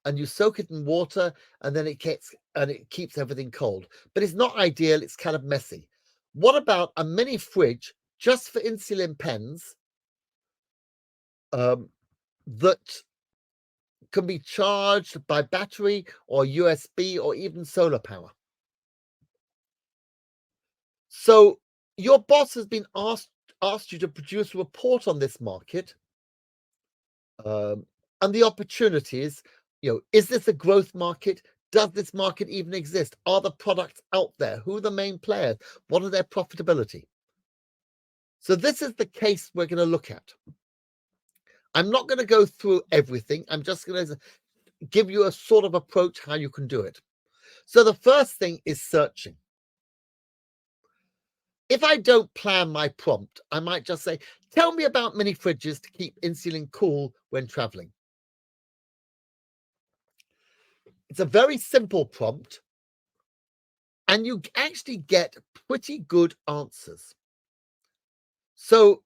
and you soak it in water, and then it keeps everything cold. But it's not ideal. It's kind of messy. What about a mini fridge just for insulin pens that can be charged by battery or USB or even solar power? So your boss has been asked you to produce a report on this market, and the opportunities. Is this a growth market? Does this market even exist? Are the products out there? Who are the main players? What are their profitability? So this is the case we're going to look at. I'm not going to go through everything. I'm just going to give you a sort of approach how you can do it. So the first thing is searching. If I don't plan my prompt, I might just say, tell me about mini fridges to keep insulin cool when traveling. It's a very simple prompt, and you actually get pretty good answers. So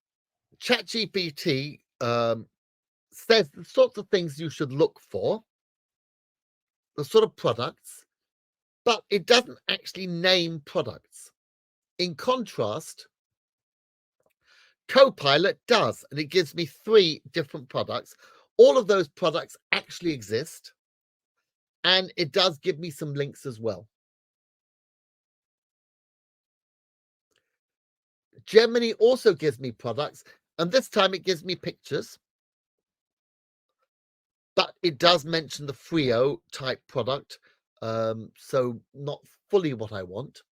ChatGPT says the sorts of things you should look for, the sort of products, but it doesn't actually name products. In contrast, Copilot does, and it gives me 3 different products. All of those products actually exist, and it does give me some links as well. Gemini also gives me products, and this time it gives me pictures, but it does mention the Frio type product, so not fully what I want.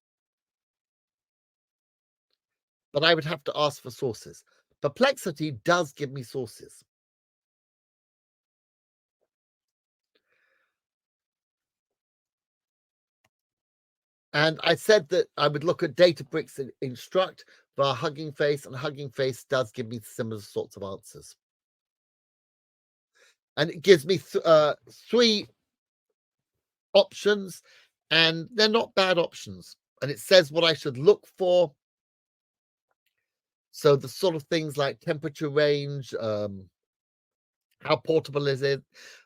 But I would have to ask for sources. Perplexity does give me sources. And I said that I would look at Databricks and Instruct via Hugging Face, and Hugging Face does give me similar sorts of answers. And it gives me 3 options, and they're not bad options. And it says what I should look for. So the sort of things like temperature range, how portable is it,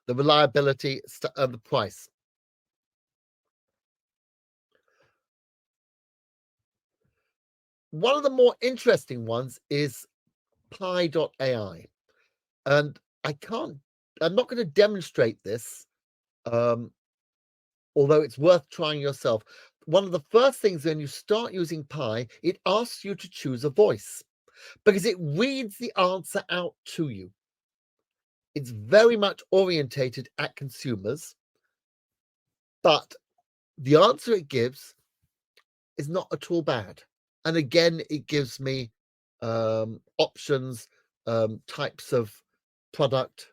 the reliability, and the price. One of the more interesting ones is Pi.ai. And I'm not going to demonstrate this, although it's worth trying yourself. One of the first things when you start using Pi, it asks you to choose a voice because it reads the answer out to you. It's very much orientated at consumers, but the answer it gives is not at all bad. And again, it gives me options, types of product.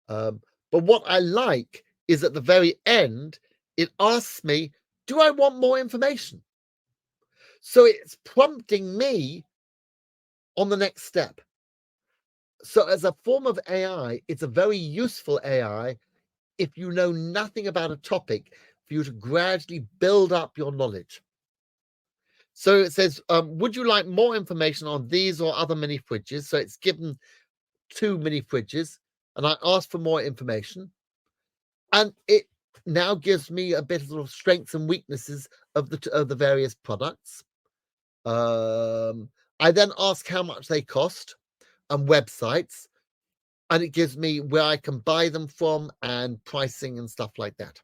But what I like is at the very end, it asks me, do I want more information? So it's prompting me on the next step. So as a form of AI, it's a very useful AI if you know nothing about a topic, for you to gradually build up your knowledge. So it says, would you like more information on these or other mini fridges? So it's given 2 mini fridges, and I asked for more information. And it now gives me a bit of strengths and weaknesses of the various products. I then ask how much they cost and websites, and it gives me where I can buy them from and pricing and stuff like that.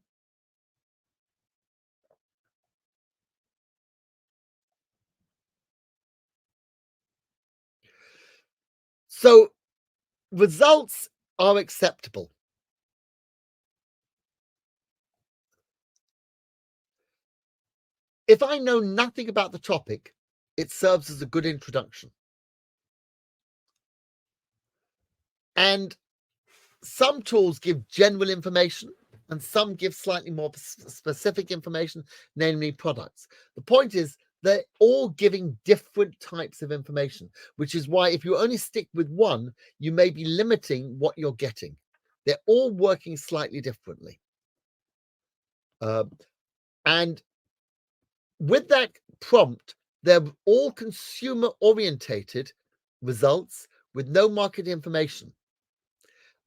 So results are acceptable. If I know nothing about the topic, it serves as a good introduction. And some tools give general information and some give slightly more specific information, namely products. The point is they're all giving different types of information, which is why if you only stick with one, you may be limiting what you're getting. They're all working slightly differently. And with that prompt, They're all consumer-orientated results with no market information.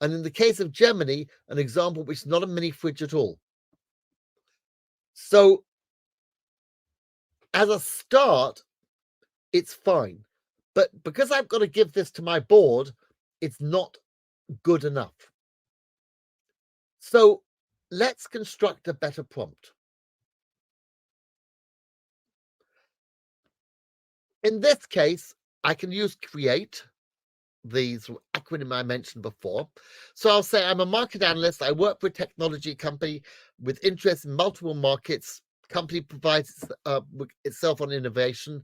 And in the case of Gemini, an example which is not a mini fridge at all. So as a start, it's fine. But because I've got to give this to my board, it's not good enough. So let's construct a better prompt. In this case, I can use create, the acronym I mentioned before. So I'll say I'm a market analyst. I work for a technology company with interest in multiple markets. Company prides itself on innovation.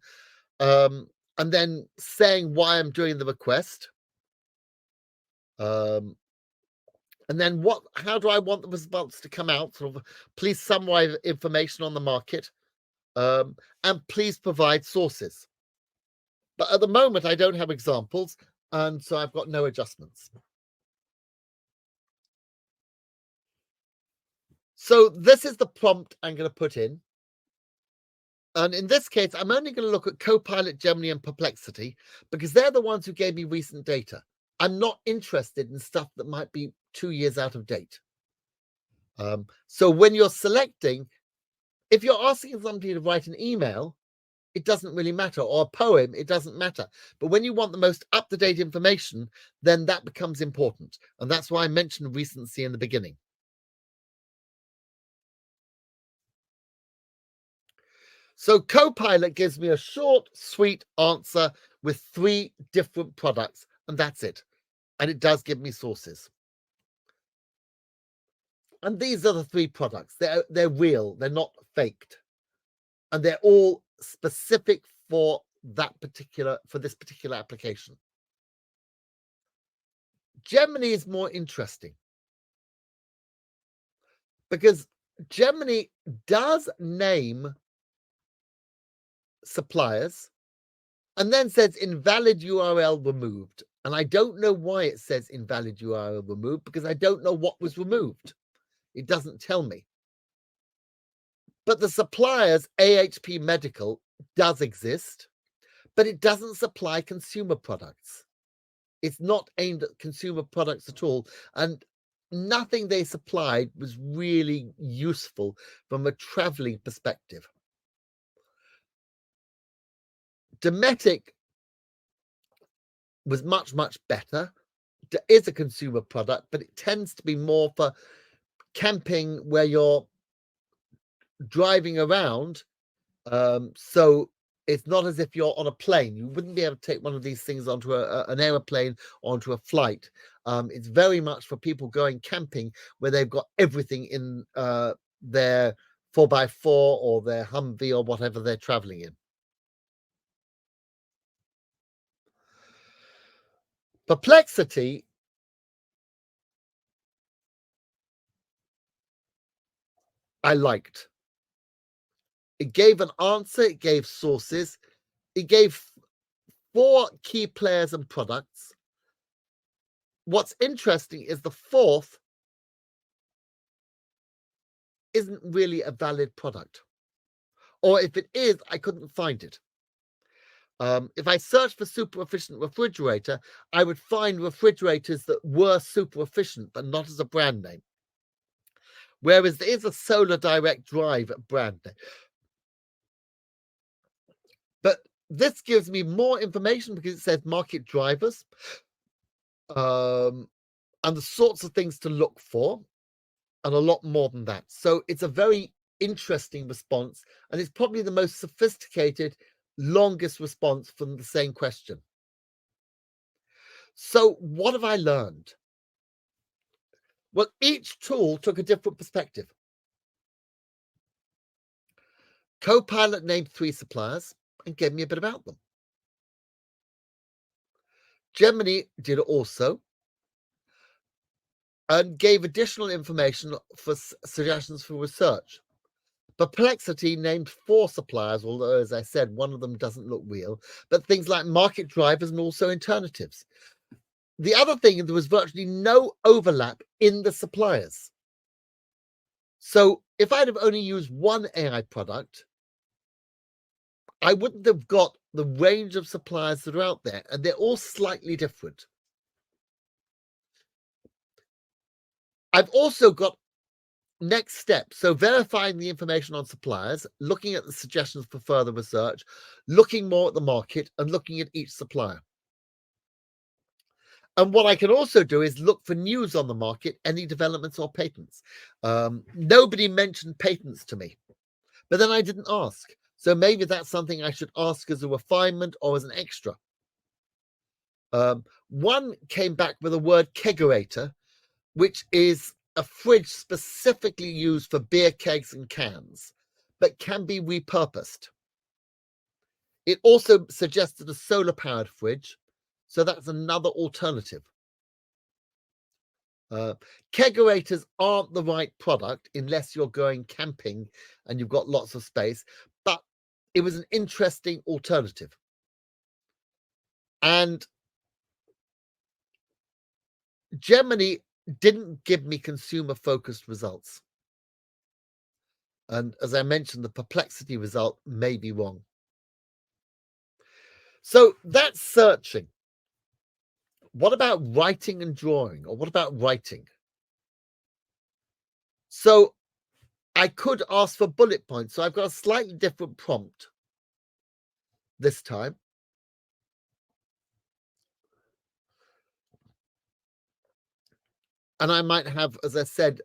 And then saying why I'm doing the request. And then how do I want the results to come out? Sort of, please summarize information on the market. And please provide sources. But at the moment, I don't have examples, and so I've got no adjustments. So this is the prompt I'm going to put in. And in this case, I'm only going to look at Copilot, Gemini, and Perplexity because they're the ones who gave me recent data. I'm not interested in stuff that might be 2 years out of date. So when you're selecting, if you're asking somebody to write an email, it doesn't really matter, or a poem, it doesn't matter. But when you want the most up-to-date information, then that becomes important. And that's why I mentioned recency in the beginning. So Copilot gives me a short, sweet answer with 3 different products, and that's it. And it does give me sources. And these are the 3 products. They're real, they're not faked. And they're all specific for this particular application. Gemini is more interesting because Gemini does name suppliers and then says invalid URL removed. And I don't know why it says invalid URL removed because I don't know what was removed. It doesn't tell me. But the suppliers, AHP Medical, does exist, but it doesn't supply consumer products. It's not aimed at consumer products at all. And nothing they supplied was really useful from a traveling perspective. Dometic was much, much better. It is a consumer product, but it tends to be more for camping where you're driving around. So it's not as if you're on a plane. You wouldn't be able to take one of these things onto an aeroplane, onto a flight. It's very much for people going camping where they've got everything in their 4x4 or their Humvee or whatever they're traveling in. Perplexity I liked. It gave an answer, it gave sources, it gave 4 key players and products. What's interesting is the 4th isn't really a valid product. Or if it is, I couldn't find it. If I searched for super efficient refrigerator, I would find refrigerators that were super efficient, but not as a brand name. Whereas there is a solar direct drive brand name. But this gives me more information because it says market drivers and the sorts of things to look for, and a lot more than that. So it's a very interesting response, and it's probably the most sophisticated, longest response from the same question. So what have I learned? Well, each tool took a different perspective. Copilot named 3 suppliers and gave me a bit about them. Gemini did also and gave additional information for suggestions for research. Perplexity named 4 suppliers, although, as I said, one of them doesn't look real, but things like market drivers and also alternatives. The other thing, there was virtually no overlap in the suppliers. So if I'd have only used one AI product, I wouldn't have got the range of suppliers that are out there, and they're all slightly different. I've also got next step. So verifying the information on suppliers, looking at the suggestions for further research, looking more at the market, and looking at each supplier. And what I can also do is look for news on the market, any developments or patents. Nobody mentioned patents to me, but then I didn't ask. So maybe that's something I should ask as a refinement or as an extra. One came back with a word kegerator, which is a fridge specifically used for beer kegs and cans, but can be repurposed. It also suggested a solar-powered fridge, so that's another alternative. Kegerators aren't the right product unless you're going camping and you've got lots of space, but it was an interesting alternative. And Germany didn't give me consumer-focused results. And as I mentioned, the perplexity result may be wrong. So that's searching. What about writing and drawing? Or what about writing? So I could ask for bullet points. So I've got a slightly different prompt this time. And I might have, as I said,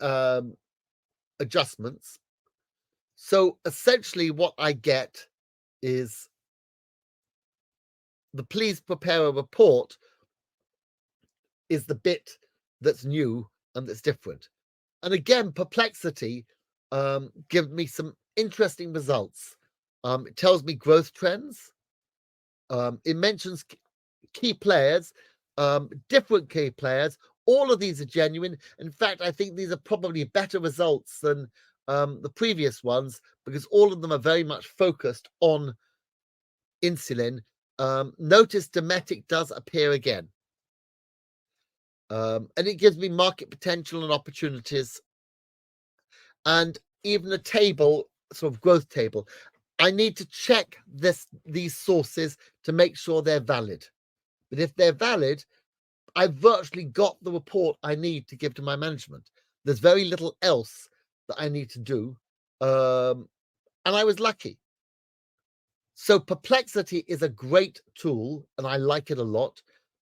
adjustments. So essentially what I get is the please prepare a report is the bit that's new and that's different. And again, perplexity gives me some interesting results. It tells me growth trends. It mentions key players, different key players. All of these are genuine. In fact, I think these are probably better results than the previous ones because all of them are very much focused on insulin. Notice Dometic does appear again. And it gives me market potential and opportunities and even a table, sort of growth table. I need to check these sources to make sure they're valid. But if they're valid, I've virtually got the report I need to give to my management. There's very little else that I need to do. And I was lucky. So Perplexity is a great tool and I like it a lot,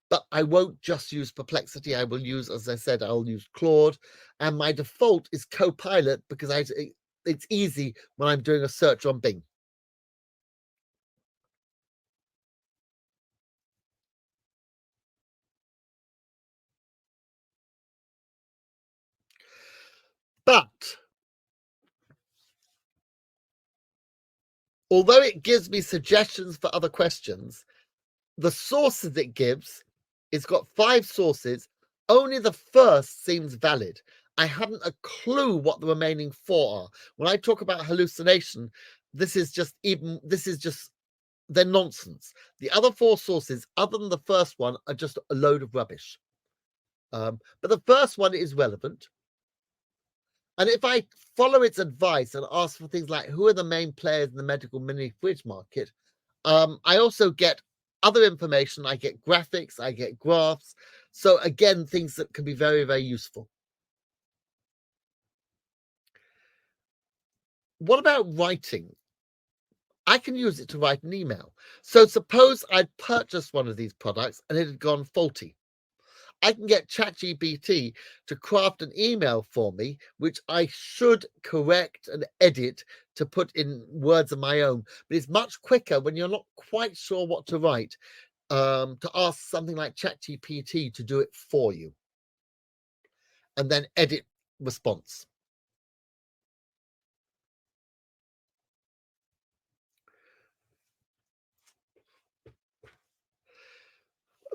but I won't just use Perplexity. I will use, as I said, I'll use Claude, and my default is Copilot because it's easy when I'm doing a search on Bing. But although it gives me suggestions for other questions, the sources it gives, it's got 5 sources. Only the first seems valid. I haven't a clue what the remaining 4 are. When I talk about hallucination, this is just they're nonsense. The other 4 sources, other than the first one, are just a load of rubbish. But the first one is relevant. And if I follow its advice and ask for things like who are the main players in the medical mini fridge market, I also get other information. I get graphics, I get graphs. So again, things that can be very, very useful. What about writing? I can use it to write an email. So suppose I'd purchased one of these products and it had gone faulty. I can get ChatGPT to craft an email for me, which I should correct and edit to put in words of my own. But it's much quicker when you're not quite sure what to write, to ask something like ChatGPT to do it for you and then edit response.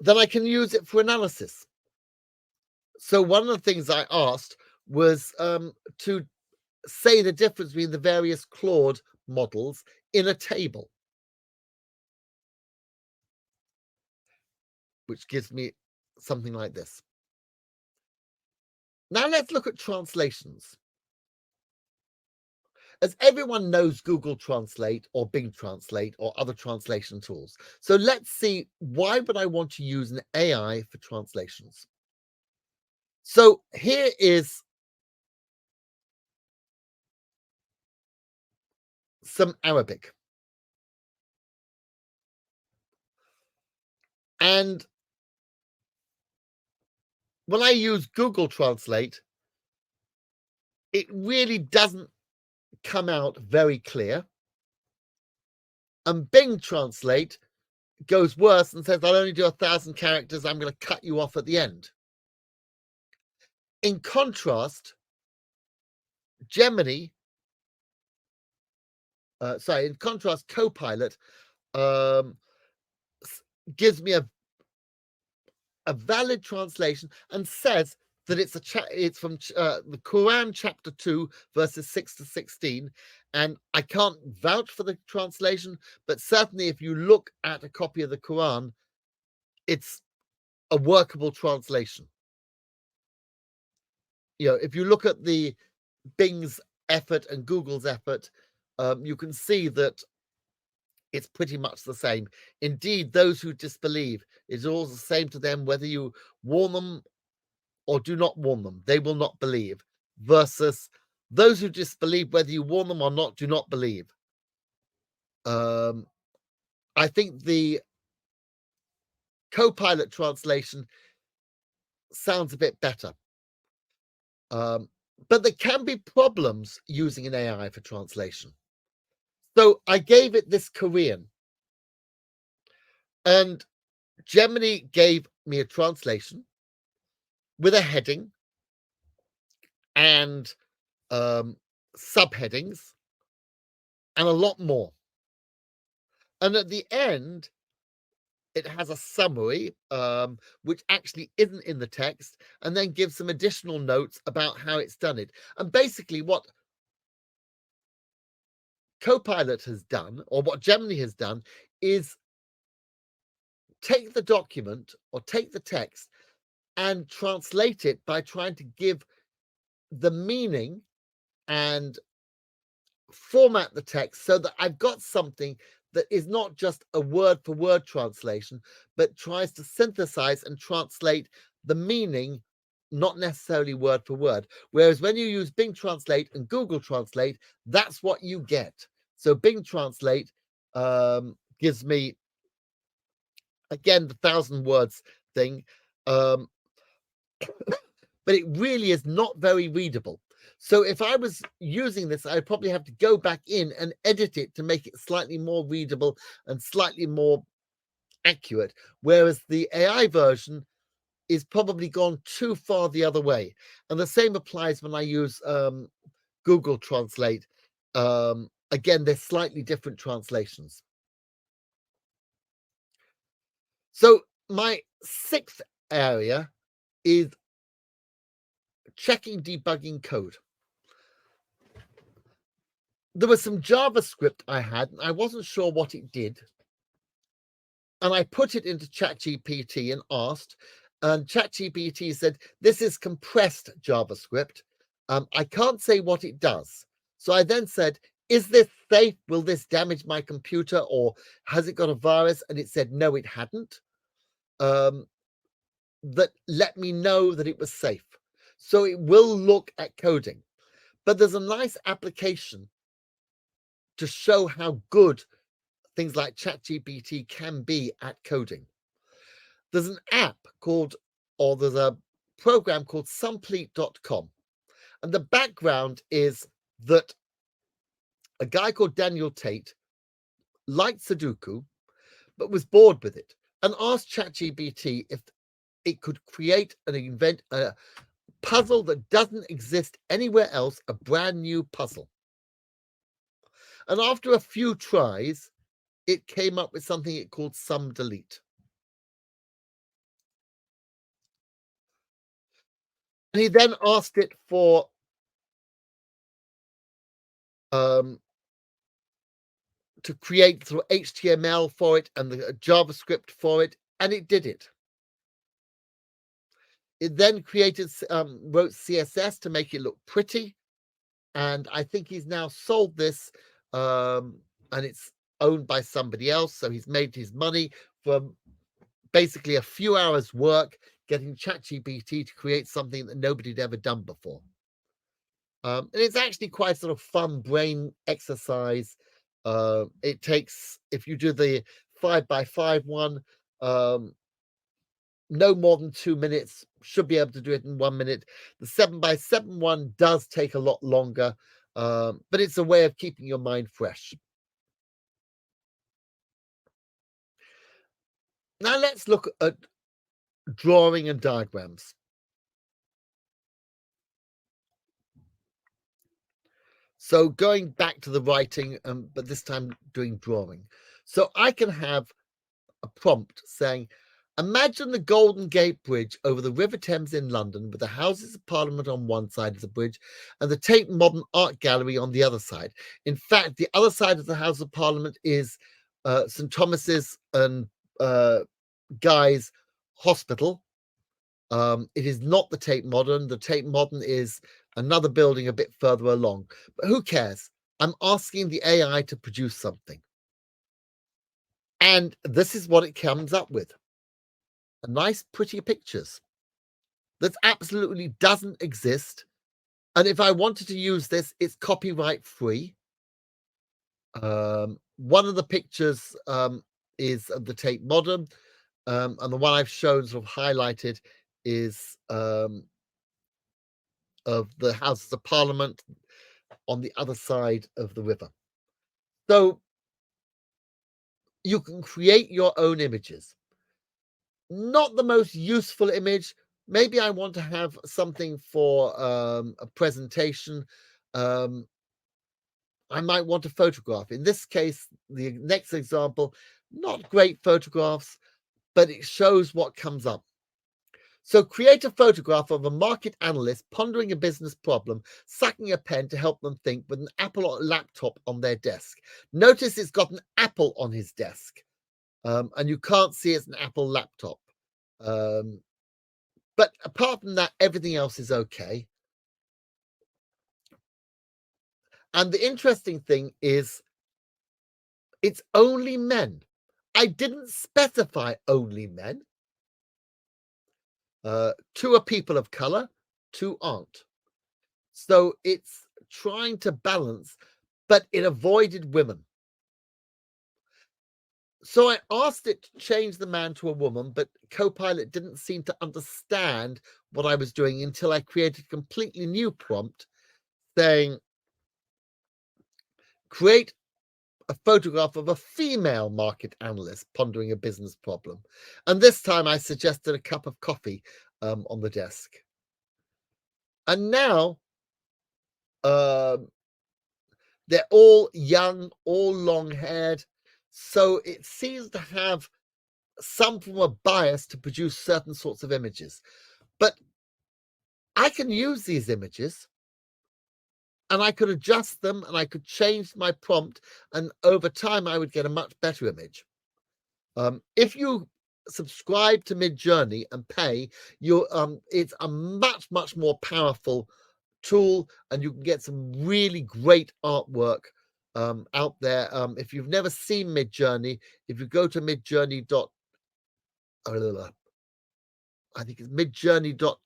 Then I can use it for analysis. So one of the things I asked was to say the difference between the various Claude models in a table, which gives me something like this. Now let's look at translations. as everyone knows Google Translate or Bing Translate or other translation tools. So let's see, why would I want to use an AI for translations? So here is some Arabic. And when I use Google Translate, it really doesn't come out very clear. And Bing Translate goes worse and says, I'll only do 1,000 characters. I'm going to cut you off at the end. In contrast, Gemini, Copilot gives me a valid translation and says that it's from the Quran chapter 2 verses 6 to 16, and I can't vouch for the translation, but certainly if you look at a copy of the Quran, it's a workable translation. If you look at the Bing's effort and Google's effort, you can see that it's pretty much the same. Indeed, those who disbelieve, it's all the same to them whether you warn them or do not warn them, they will not believe, versus those who disbelieve, whether you warn them or not, do not believe. I think the Copilot translation sounds a bit better. But there can be problems using an AI for translation. So I gave it this Korean, and Gemini gave me a translation with a heading and subheadings and a lot more. And at the end, it has a summary, which actually isn't in the text, and then gives some additional notes about how it's done it. And basically what Copilot has done, or what Gemini has done, is take the document or take the text and translate it by trying to give the meaning and format the text so that I've got something that is not just a word for word translation, but tries to synthesize and translate the meaning, not necessarily word for word. Whereas when you use Bing Translate and Google Translate, that's what you get. So Bing Translate gives me, again, the 1,000 words thing, but it really is not very readable. So if I was using this, I'd probably have to go back in and edit it to make it slightly more readable and slightly more accurate, whereas the AI version is probably gone too far the other way. And the same applies when I use Google Translate. Again, they're slightly different translations. So my sixth area is checking debugging code. There was some JavaScript I had, and I wasn't sure what it did. And I put it into ChatGPT and asked, and ChatGPT said, this is compressed JavaScript. I can't say what it does. So I then said, is this safe? Will this damage my computer, or has it got a virus? And it said, no, it hadn't. That let me know that it was safe. So it will look at coding. But there's a nice application to show how good things like ChatGPT can be at coding. There's an app called, or there's a program called Sumplete.com. And the background is that a guy called Daniel Tate liked Sudoku, but was bored with it, and asked ChatGPT if it could create and invent a puzzle that doesn't exist anywhere else, a brand new puzzle. And after a few tries, it came up with something it called Sum Delete. And he then asked it for to create through HTML for it and the JavaScript for it, and it did it. It then created, wrote CSS to make it look pretty, and I think he's now sold this, and it's owned by somebody else. So he's made his money from basically a few hours work getting ChatGPT to create something that nobody had ever done before. And it's actually quite sort of fun brain exercise. It takes, if you do the 5x5 one, no more than 2 minutes, should be able to do it in 1 minute. The 7x7 one does take a lot longer, but it's a way of keeping your mind fresh. Now let's look at drawing and diagrams. So going back to the writing, but this time doing drawing. So I can have a prompt saying, imagine the Golden Gate Bridge over the River Thames in London with the Houses of Parliament on one side of the bridge and the Tate Modern Art Gallery on the other side. In fact, the other side of the House of Parliament is St Thomas's and Guy's Hospital. It is not the Tate Modern. The Tate Modern is another building a bit further along. But who cares? I'm asking the AI to produce something. And this is what it comes up with. Nice, pretty pictures that absolutely doesn't exist. And if I wanted to use this, it's copyright free. One of the pictures is of the Tate Modern, and the one I've shown sort of highlighted is of the Houses of Parliament on the other side of the river. So you can create your own images. Not the most useful image. Maybe I want to have something for a presentation. I might want a photograph. In this case, the next example, not great photographs, but it shows what comes up. So create a photograph of a market analyst pondering a business problem, sucking a pen to help them think with an Apple laptop on their desk. Notice it's got an Apple on his desk, and you can't see it's an Apple laptop. But apart from that, everything else is okay. And the interesting thing is it's only men. I didn't specify only men. 2 are people of color, 2 aren't. So it's trying to balance, but it avoided women. So I asked it to change the man to a woman, but Copilot didn't seem to understand what I was doing until I created a completely new prompt saying, create a photograph of a female market analyst pondering a business problem. And this time I suggested a cup of coffee on the desk. And now they're all young, all long-haired. So it seems to have some form of bias to produce certain sorts of images. But I can use these images and I could adjust them and I could change my prompt, and over time I would get a much better image. If you subscribe to Midjourney and pay, it's a much more powerful tool, and you can get some really great artwork out there. If you've never seen Midjourney, if you go to midjourney. I think it's midjourney.co,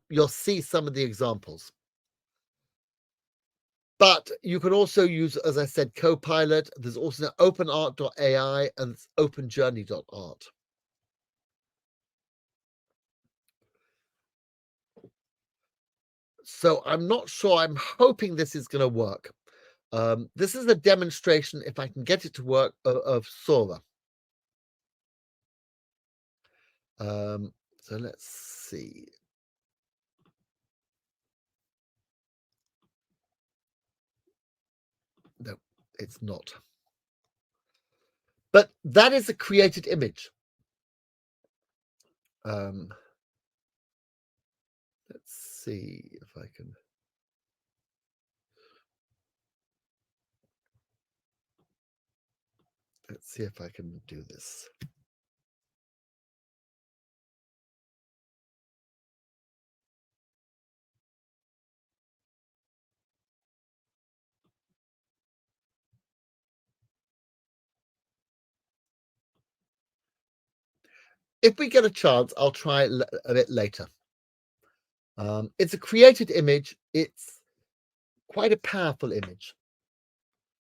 you'll see some of the examples. But you can also use, as I said, Copilot. There's also openart.ai and openjourney.art. So I'm not sure. I'm hoping this is going to work. This is a demonstration, if I can get it to work, of Sora. So let's see. No, it's not. But that is a created image. Let's see if I can. Let's see if I can do this. if we get a chance, I'll try it a bit later. It's a created image. It's quite a powerful image,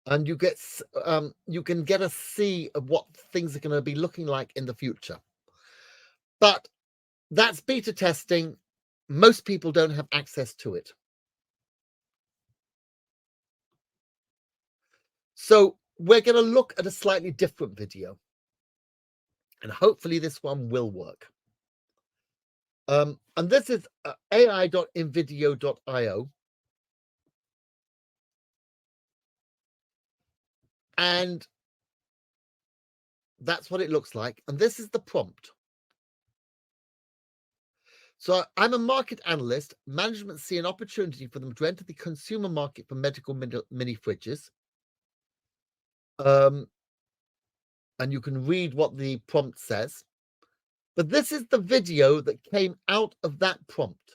and you can get a see of what things are going to be looking like in the future. But that's beta testing. Most people don't have access to it. So we're going to look at a slightly different video, and hopefully this one will work. And this is ai.invideo.io. And that's what it looks like. And this is the prompt. So I'm a market analyst. Management see an opportunity for them to enter the consumer market for medical mini fridges. And you can read what the prompt says. But this is the video that came out of that prompt.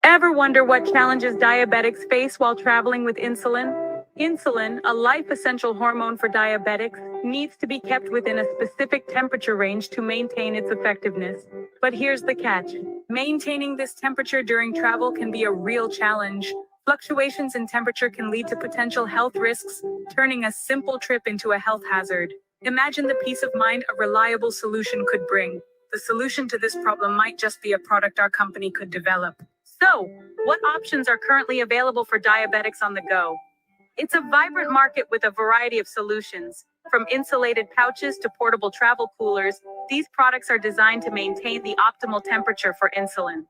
Ever wonder what challenges diabetics face while traveling with insulin? Insulin, a life-essential hormone for diabetics, needs to be kept within a specific temperature range to maintain its effectiveness. But here's the catch. Maintaining this temperature during travel can be a real challenge. Fluctuations in temperature can lead to potential health risks, turning a simple trip into a health hazard. Imagine the peace of mind a reliable solution could bring. The solution to this problem might just be a product our company could develop. So, what options are currently available for diabetics on the go? It's a vibrant market with a variety of solutions. From insulated pouches to portable travel coolers, these products are designed to maintain the optimal temperature for insulin.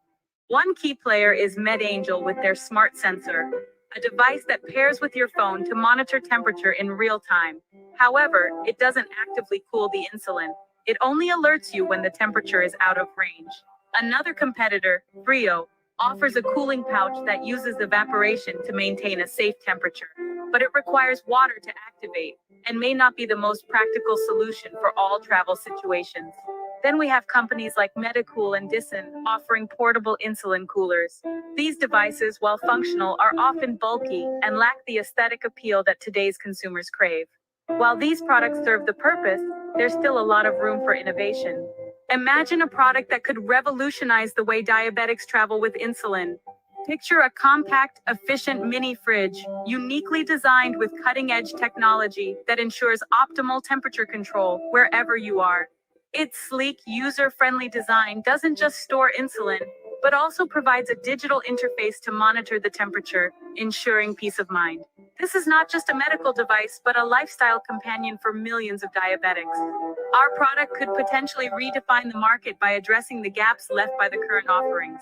One key player is MedAngel with their smart sensor, a device that pairs with your phone to monitor temperature in real time. However, it doesn't actively cool the insulin. It only alerts you when the temperature is out of range. Another competitor, Brio, offers a cooling pouch that uses evaporation to maintain a safe temperature, but it requires water to activate and may not be the most practical solution for all travel situations. Then we have companies like Medicool and Dyson offering portable insulin coolers. These devices, while functional, are often bulky and lack the aesthetic appeal that today's consumers crave. While these products serve the purpose, there's still a lot of room for innovation. Imagine a product that could revolutionize the way diabetics travel with insulin. Picture a compact, efficient mini fridge, uniquely designed with cutting-edge technology that ensures optimal temperature control wherever you are. Its sleek, user-friendly design doesn't just store insulin, but also provides a digital interface to monitor the temperature, ensuring peace of mind. This is not just a medical device, but a lifestyle companion for millions of diabetics. Our product could potentially redefine the market by addressing the gaps left by the current offerings.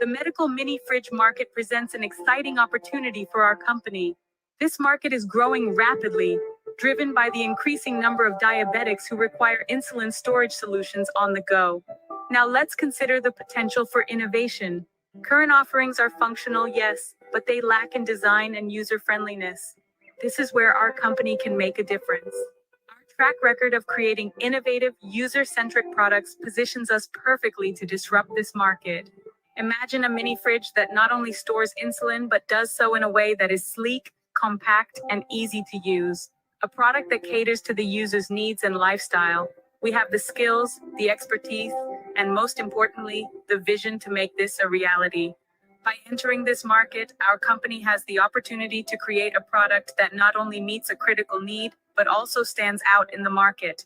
The medical mini fridge market presents an exciting opportunity for our company. This market is growing rapidly, driven by the increasing number of diabetics who require insulin storage solutions on the go. Now let's consider the potential for innovation. Current offerings are functional, yes, but they lack in design and user-friendliness. This is where our company can make a difference. Our track record of creating innovative, user-centric products positions us perfectly to disrupt this market. Imagine a mini fridge that not only stores insulin, but does so in a way that is sleek, compact, and easy to use. A product that caters to the user's needs and lifestyle. We have the skills, the expertise, and most importantly, the vision to make this a reality. By entering this market, our company has the opportunity to create a product that not only meets a critical need, but also stands out in the market.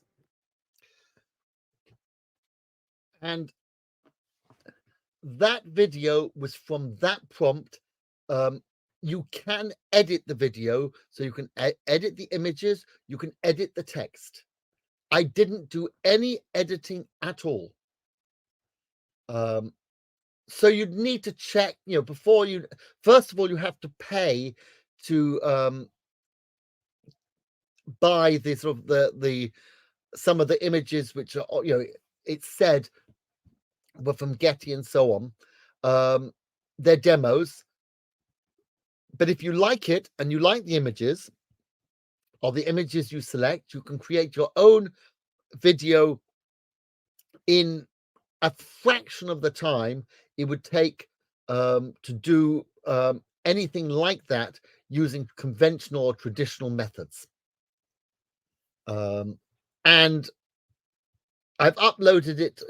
And that video was from that prompt. You can edit the video, so you can edit the images, you can edit the text. I didn't do any editing at all. So you'd need to check, before you, first of all, you have to pay to buy the sort of the some of the images which are, it said were from Getty and so on. They're demos. But if you like it and you like the images or the images you select, you can create your own video in a fraction of the time it would take to do anything like that using conventional or traditional methods. And I've uploaded it.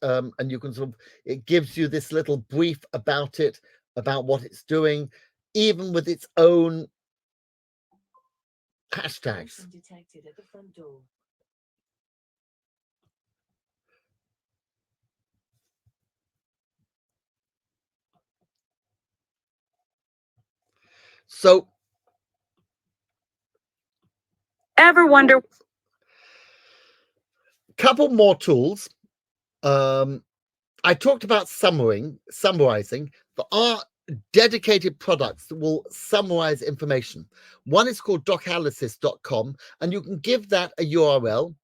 And you can sort of, it gives you this little brief about it, about what it's doing, even with its own hashtags. Detected at the front door. So, Ever wonder? couple more tools. I talked about summarizing. There are dedicated products that will summarize information. One is called docanalysis.com, and you can give that a URL.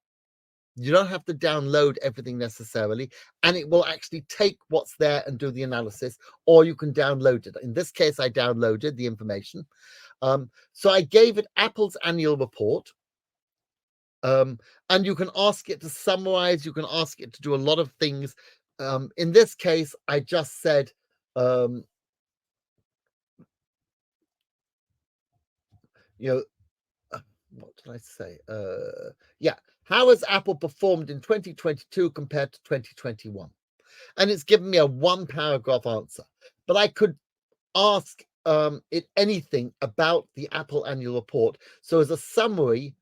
You don't have to download everything necessarily, and it will actually take what's there and do the analysis, or you can download it. In this case, I downloaded the information. So I gave it Apple's annual report. And you can ask it to summarize, you can ask it to do a lot of things. In this case, I just said, what did I say? Yeah, how has Apple performed in 2022 compared to 2021? And it's given me a 1-paragraph answer. But I could ask it anything about the Apple annual report. So as a summary,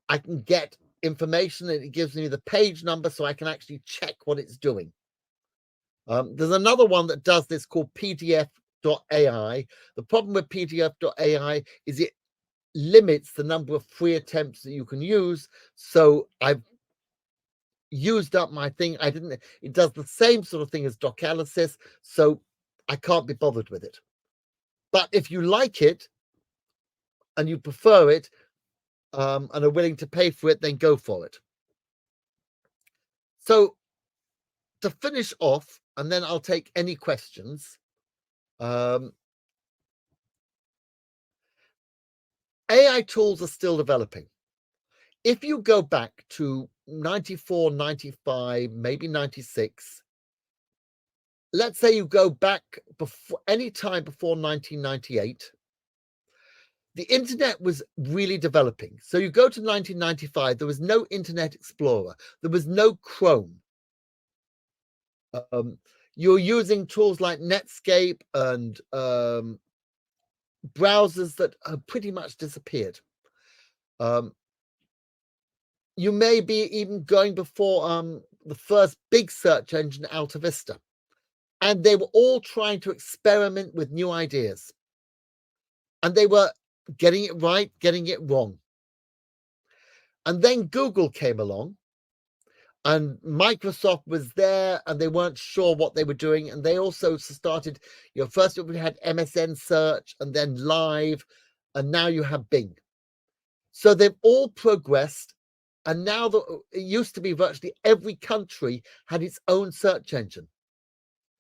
I can get information, and it gives me the page number so I can actually check what it's doing. There's another one that does this called PDF.ai. The problem with PDF.ai is it limits the number of free attempts that you can use. So I've used up my thing. It does the same sort of thing as Docanalysis, so I can't be bothered with it. But if you like it and you prefer it, and are willing to pay for it, then go for it. So to finish off, and then I'll take any questions. AI tools are still developing. If you go back to 94, 95, maybe 96, let's say you go back before any time before 1998, the internet was really developing. So you go to 1995, there was no Internet Explorer, there was no Chrome. You're using tools like Netscape and browsers that have pretty much disappeared. You may be even going before the first big search engine, Alta Vista. And they were all trying to experiment with new ideas. And they were getting it right, getting it wrong. And then Google came along, and Microsoft was there, and they weren't sure what they were doing. And they also started, first we had MSN search, and then Live, and now you have Bing. So they've all progressed. And now it used to be virtually every country had its own search engine.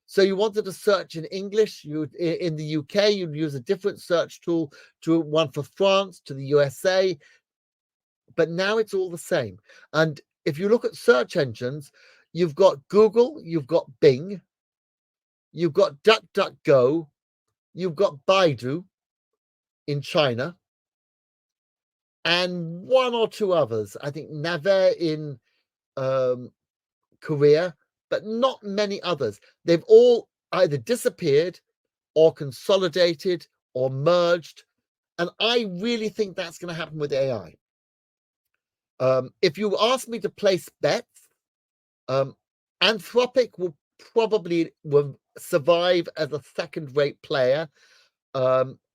So you wanted to search in English, in the UK, you'd use a different search tool, to one for France, to the USA. But now it's all the same. And if you look at search engines, you've got Google, you've got Bing, you've got DuckDuckGo, you've got Baidu in China, and one or two others. I think Naver in Korea, but not many others. They've all either disappeared or consolidated or merged. And I really think that's going to happen with AI. If you ask me to place bets, Anthropic will probably survive as a second-rate player,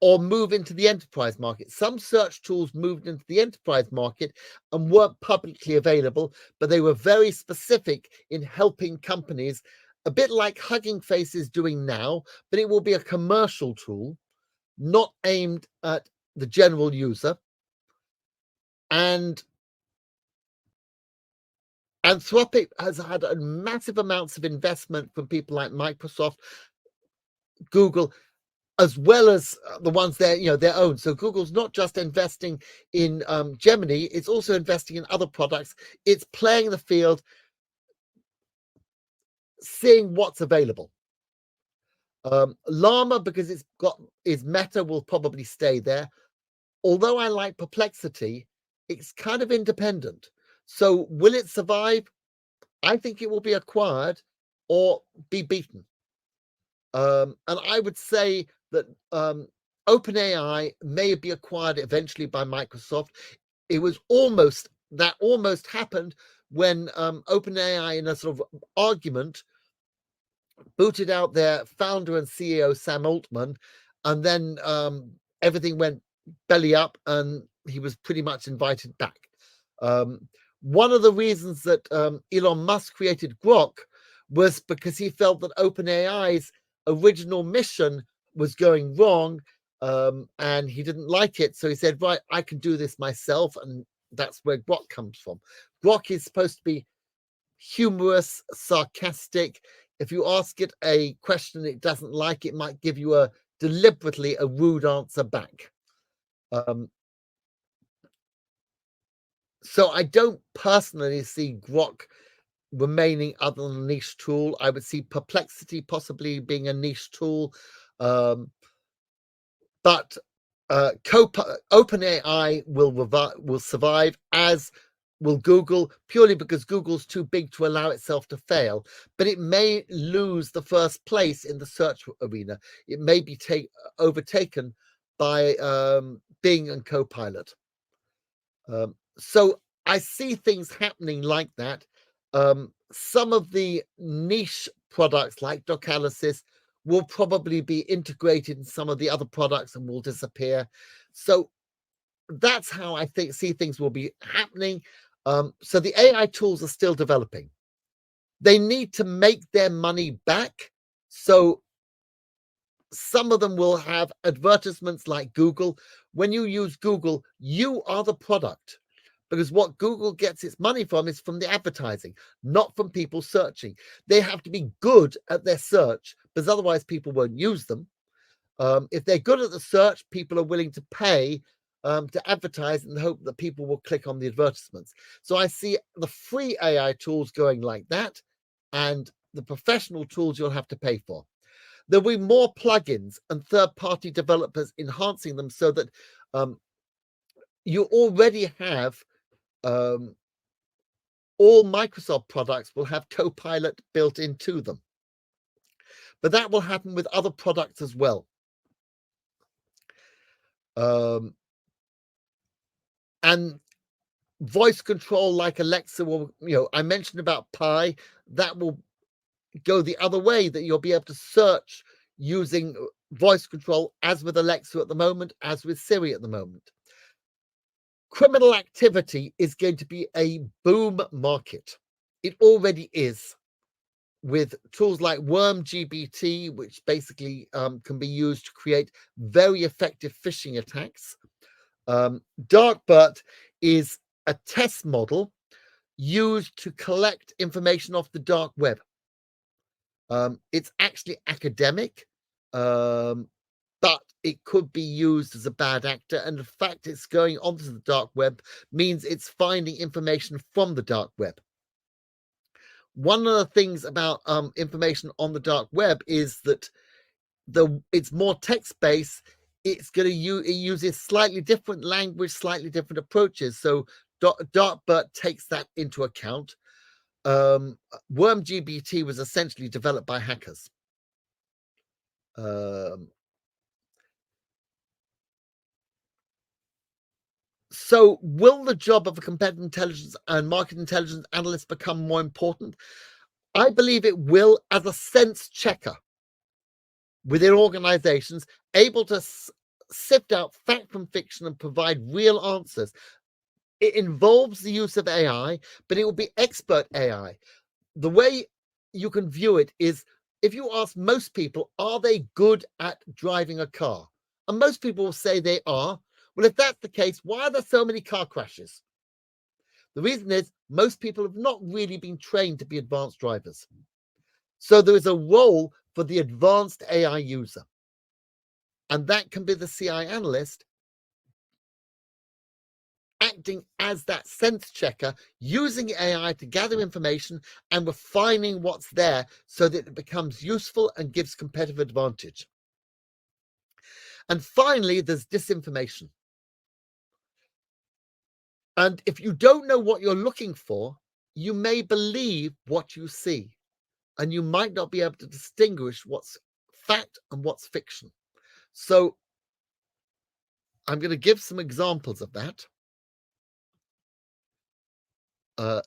or move into the enterprise market. Some search tools moved into the enterprise market and weren't publicly available, but they were very specific in helping companies, a bit like Hugging Face is doing now, but it will be a commercial tool, not aimed at the general user. And Anthropic has had massive amounts of investment from people like Microsoft, Google, as well as the ones their own. So Google's not just investing in Gemini, it's also investing in other products. It's playing the field, seeing what's available. Llama, because is Meta, will probably stay there. Although I like Perplexity, it's kind of independent. So will it survive? I think it will be acquired or be beaten. And I would say that OpenAI may be acquired eventually by Microsoft. It was almost happened when OpenAI, in a sort of argument, booted out their founder and CEO Sam Altman, and then everything went belly up, and he was pretty much invited back. One of the reasons that Elon Musk created Grok was because he felt that OpenAI's original mission was going wrong, and he didn't like it. So he said, right, I can do this myself. And that's where Grok comes from. Grok is supposed to be humorous, sarcastic. If you ask it a question it doesn't like, it might give you deliberately a rude answer back. So I don't personally see Grok remaining other than a niche tool. I would see Perplexity possibly being a niche tool, but OpenAI will survive, as will Google, purely because Google's too big to allow itself to fail. But it may lose the first place in the search arena. It may be overtaken by Bing and Copilot. So I see things happening like that. Some of the niche products like Docanalysis will probably be integrated in some of the other products and will disappear. So that's how I see things will be happening. So the AI tools are still developing. They need to make their money back. So some of them will have advertisements like Google. When you use Google, you are the product, because what Google gets its money from is from the advertising, not from people searching. They have to be good at their search, because otherwise people won't use them. If they're good at the search, people are willing to pay to advertise in the hope that people will click on the advertisements. So I see the free AI tools going like that, and the professional tools you'll have to pay for. There'll be more plugins and third-party developers enhancing them, so that you already have all Microsoft products will have Copilot built into them. But that will happen with other products as well. And voice control like Alexa will, I mentioned about Pi, that will go the other way, that you'll be able to search using voice control, as with Alexa at the moment, as with Siri at the moment. Criminal activity is going to be a boom market. It already is, with tools like WormGBT, which basically can be used to create very effective phishing attacks. Darkbot is a test model used to collect information off the dark web. It's actually academic, but it could be used as a bad actor. And the fact it's going onto the dark web means it's finding information from the dark web. One of the things about information on the dark web is that it's more text-based. It's going to it uses slightly different language, slightly different approaches. So Darkbot takes that into account. WormGBT was essentially developed by hackers. So will the job of a competitive intelligence and market intelligence analyst become more important? I believe it will, as a sense checker within organizations, able to sift out fact from fiction and provide real answers. It involves the use of AI, but it will be expert AI. The way you can view it is, if you ask most people, are they good at driving a car? And most people will say they are. Well, if that's the case, why are there so many car crashes? The reason is most people have not really been trained to be advanced drivers. So there is a role for the advanced AI user. And that can be the CI analyst, acting as that sense checker, using AI to gather information and refining what's there so that it becomes useful and gives competitive advantage. And finally, there's disinformation. And if you don't know what you're looking for, you may believe what you see, and you might not be able to distinguish what's fact and what's fiction. So I'm going to give some examples of that.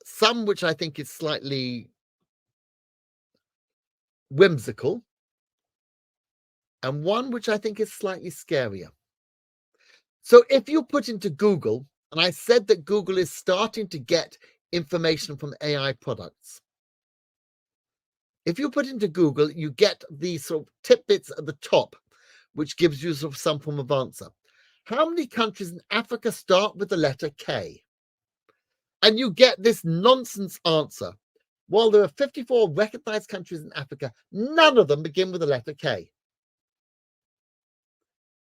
Some which I think is slightly whimsical, and one which I think is slightly scarier. So if you put into Google, and I said that Google is starting to get information from AI products. If you put into Google, you get these sort of tidbits at the top, which gives you sort of some form of answer. How many countries in Africa start with the letter K? And you get this nonsense answer. While there are 54 recognized countries in Africa, none of them begin with the letter K.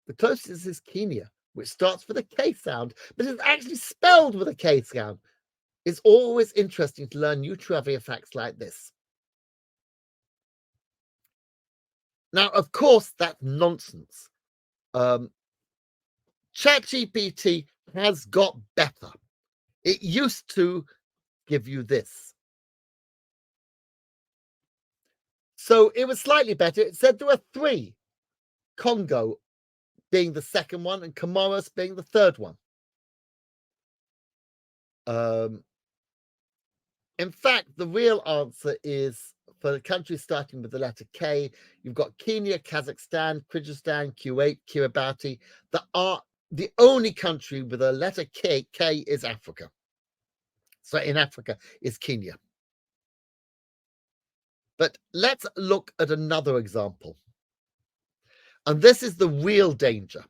The closest is Kenya, which starts with a K sound, but is actually spelled with a K sound. It's always interesting to learn new trivia facts like this. Now, of course, that's nonsense. ChatGPT has got better. It used to give you this. So it was slightly better. It said there were 3, Congo being the second one and Comoros being the third one. In fact, the real answer is for the countries starting with the letter K, you've got Kenya, Kazakhstan, Kyrgyzstan, Kuwait, Kiribati. The only country with a letter K is Africa. So in Africa is Kenya. But let's look at another example. And this is the real danger.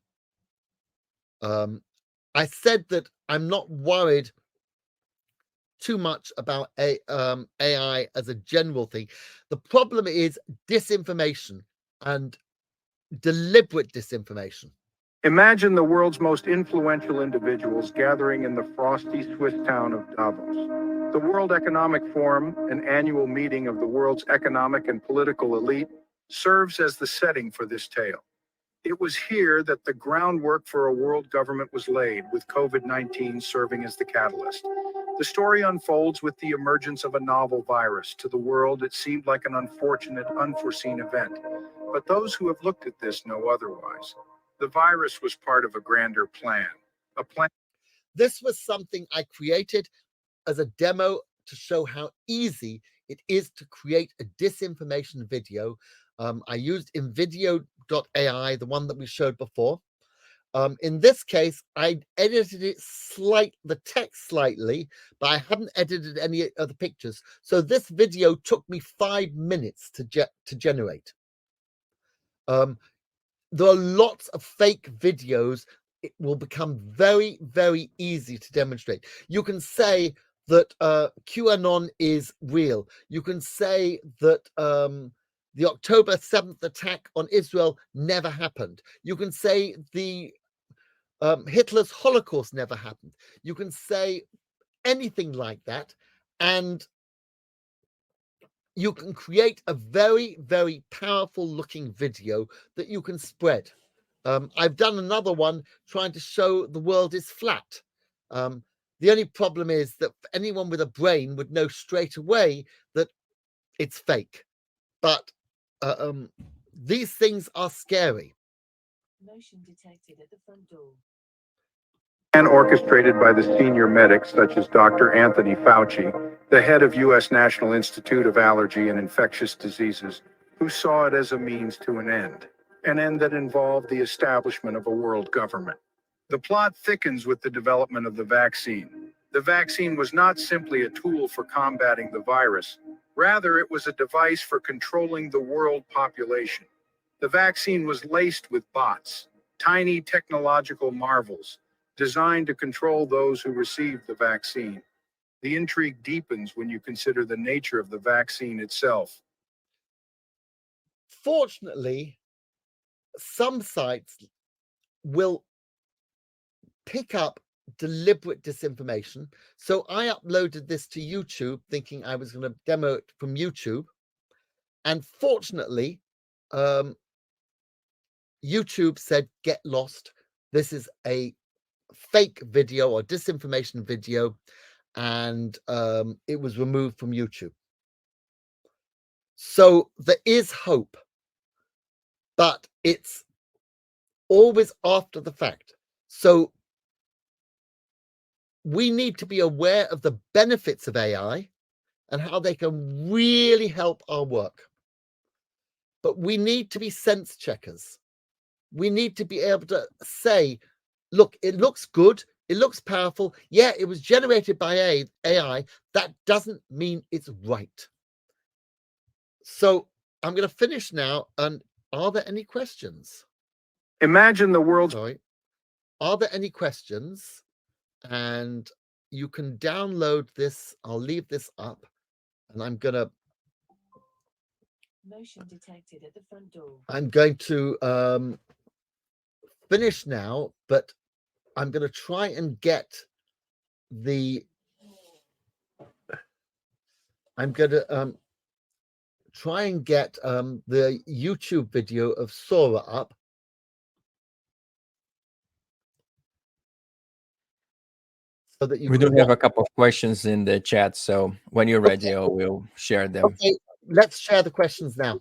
I said that I'm not worried too much about AI as a general thing. The problem is disinformation and deliberate disinformation. Imagine the world's most influential individuals gathering in the frosty Swiss town of Davos. The World Economic Forum, an annual meeting of the world's economic and political elite, serves as the setting for this tale. It was here that the groundwork for a world government was laid, with COVID-19 serving as the catalyst. The story unfolds with the emergence of a novel virus. To the world, it seemed like an unfortunate, unforeseen event. But those who have looked at this know otherwise. The virus was part of a grander plan. A plan. This was something I created as a demo to show how easy it is to create a disinformation video. I used InVideo.ai, the one that we showed before. In this case, I edited the text slightly, but I haven't edited any of the pictures. So this video took me 5 minutes to generate. There are lots of fake videos. It will become very, very easy to demonstrate. You can say that QAnon is real. You can say that the October 7th attack on Israel never happened. You can say the Hitler's Holocaust never happened. You can say anything like that, and you can create a very, very powerful looking video that you can spread. I've done another one trying to show the world is flat. The only problem is that anyone with a brain would know straight away that it's fake. But these things are scary. Motion detected at the front door. And orchestrated by the senior medics such as Dr. Anthony Fauci, the head of U.S. National Institute of Allergy and Infectious Diseases, who saw it as a means to an end that involved the establishment of a world government. The plot thickens with the development of the vaccine. The vaccine was not simply a tool for combating the virus. Rather, it was a device for controlling the world population. The vaccine was laced with bots, tiny technological marvels, designed to control those who received the vaccine. The intrigue deepens when you consider the nature of the vaccine itself. Fortunately, some sites will pick up deliberate disinformation. So I uploaded this to YouTube thinking I was going to demo it from YouTube. And fortunately, YouTube said, get lost. This is a fake video or disinformation video, and it was removed from YouTube. So there is hope, but it's always after the fact. So we need to be aware of the benefits of AI and how they can really help our work. But we need to be sense checkers. We need to be able to say, look, it looks good. It looks powerful. Yeah, it was generated by AI. That doesn't mean it's right. So I'm going to finish now. And are there any questions? Imagine the world's Sorry. Are there any questions? And you can download this. I'll leave this up. And I'm going to Motion detected at the front door. I'm going to finish now, but I'm going to try and get the I'm going to try and get the YouTube video of Sora up. So that you We do can have a watch. couple of questions in the chat, so when you're ready, I will share them. Okay, let's share the questions now.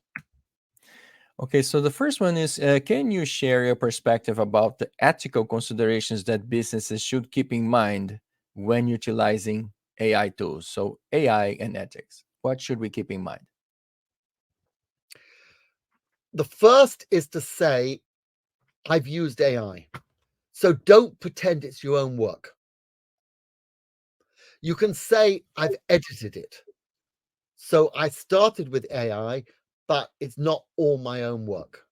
Okay, so the first one is, can you share your perspective about the ethical considerations that businesses should keep in mind when utilizing AI tools? So AI and ethics, what should we keep in mind? The first is to say, I've used AI. So don't pretend it's your own work. You can say, I've edited it. So I started with AI, but it's not all my own work.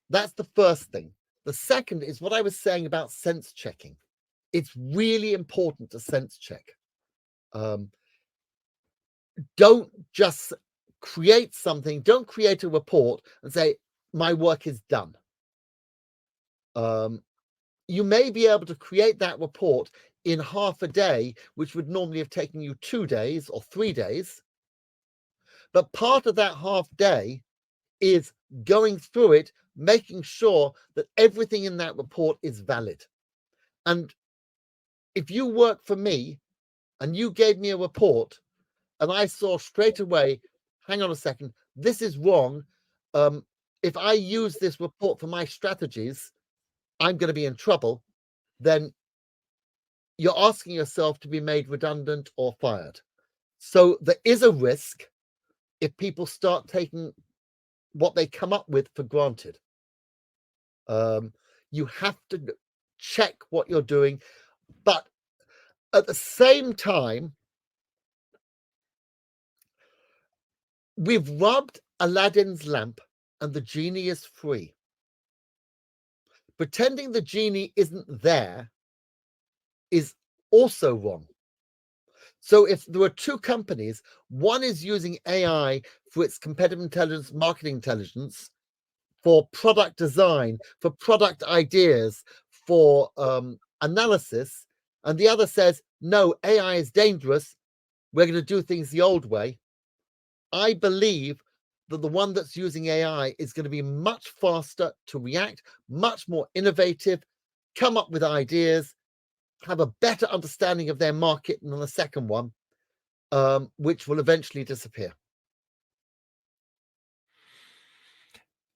That's the first thing. The second is what I was saying about sense checking. It's really important to sense check. Don't just create something, don't create a report and say, my work is done. You may be able to create that report in half a day, which would normally have taken you 2 days or 3 days. But part of that half day is going through it, making sure that everything in that report is valid. And if you work for me and you gave me a report and I saw straight away, hang on a second, this is wrong. If I use this report for my strategies, I'm going to be in trouble. Then you're asking yourself to be made redundant or fired. So there is a risk if people start taking what they come up with for granted. You have to check what you're doing, but at the same time, we've rubbed Aladdin's lamp and the genie is free. Pretending the genie isn't there is also wrong. So if there are two companies, one is using AI for its competitive intelligence, marketing intelligence, for product design, for product ideas, for analysis, and the other says, no, AI is dangerous, we're going to do things the old way, I believe that the one that's using AI is going to be much faster to react, much more innovative, come up with ideas, have a better understanding of their market than the second one, which will eventually disappear.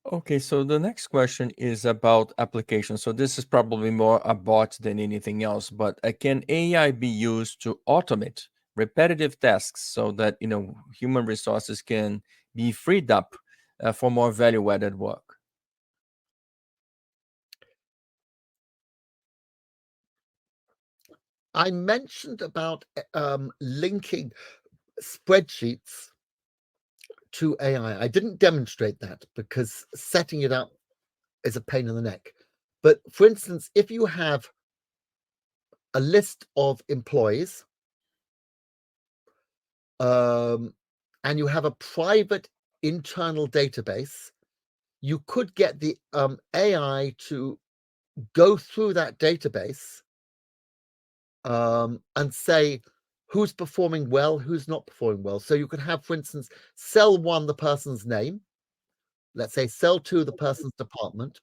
Okay, so the next question is about application. So this is probably more a bot than anything else, but can AI be used to automate repetitive tasks so that human resources can be freed up for more value-added work? I mentioned about linking spreadsheets to AI. I didn't demonstrate that because setting it up is a pain in the neck. But for instance, if you have a list of employees and you have a private internal database, you could get the AI to go through that database and say who's performing well, who's not performing well. So you could have, for instance, cell 1, the person's name, let's say cell 2, the person's department,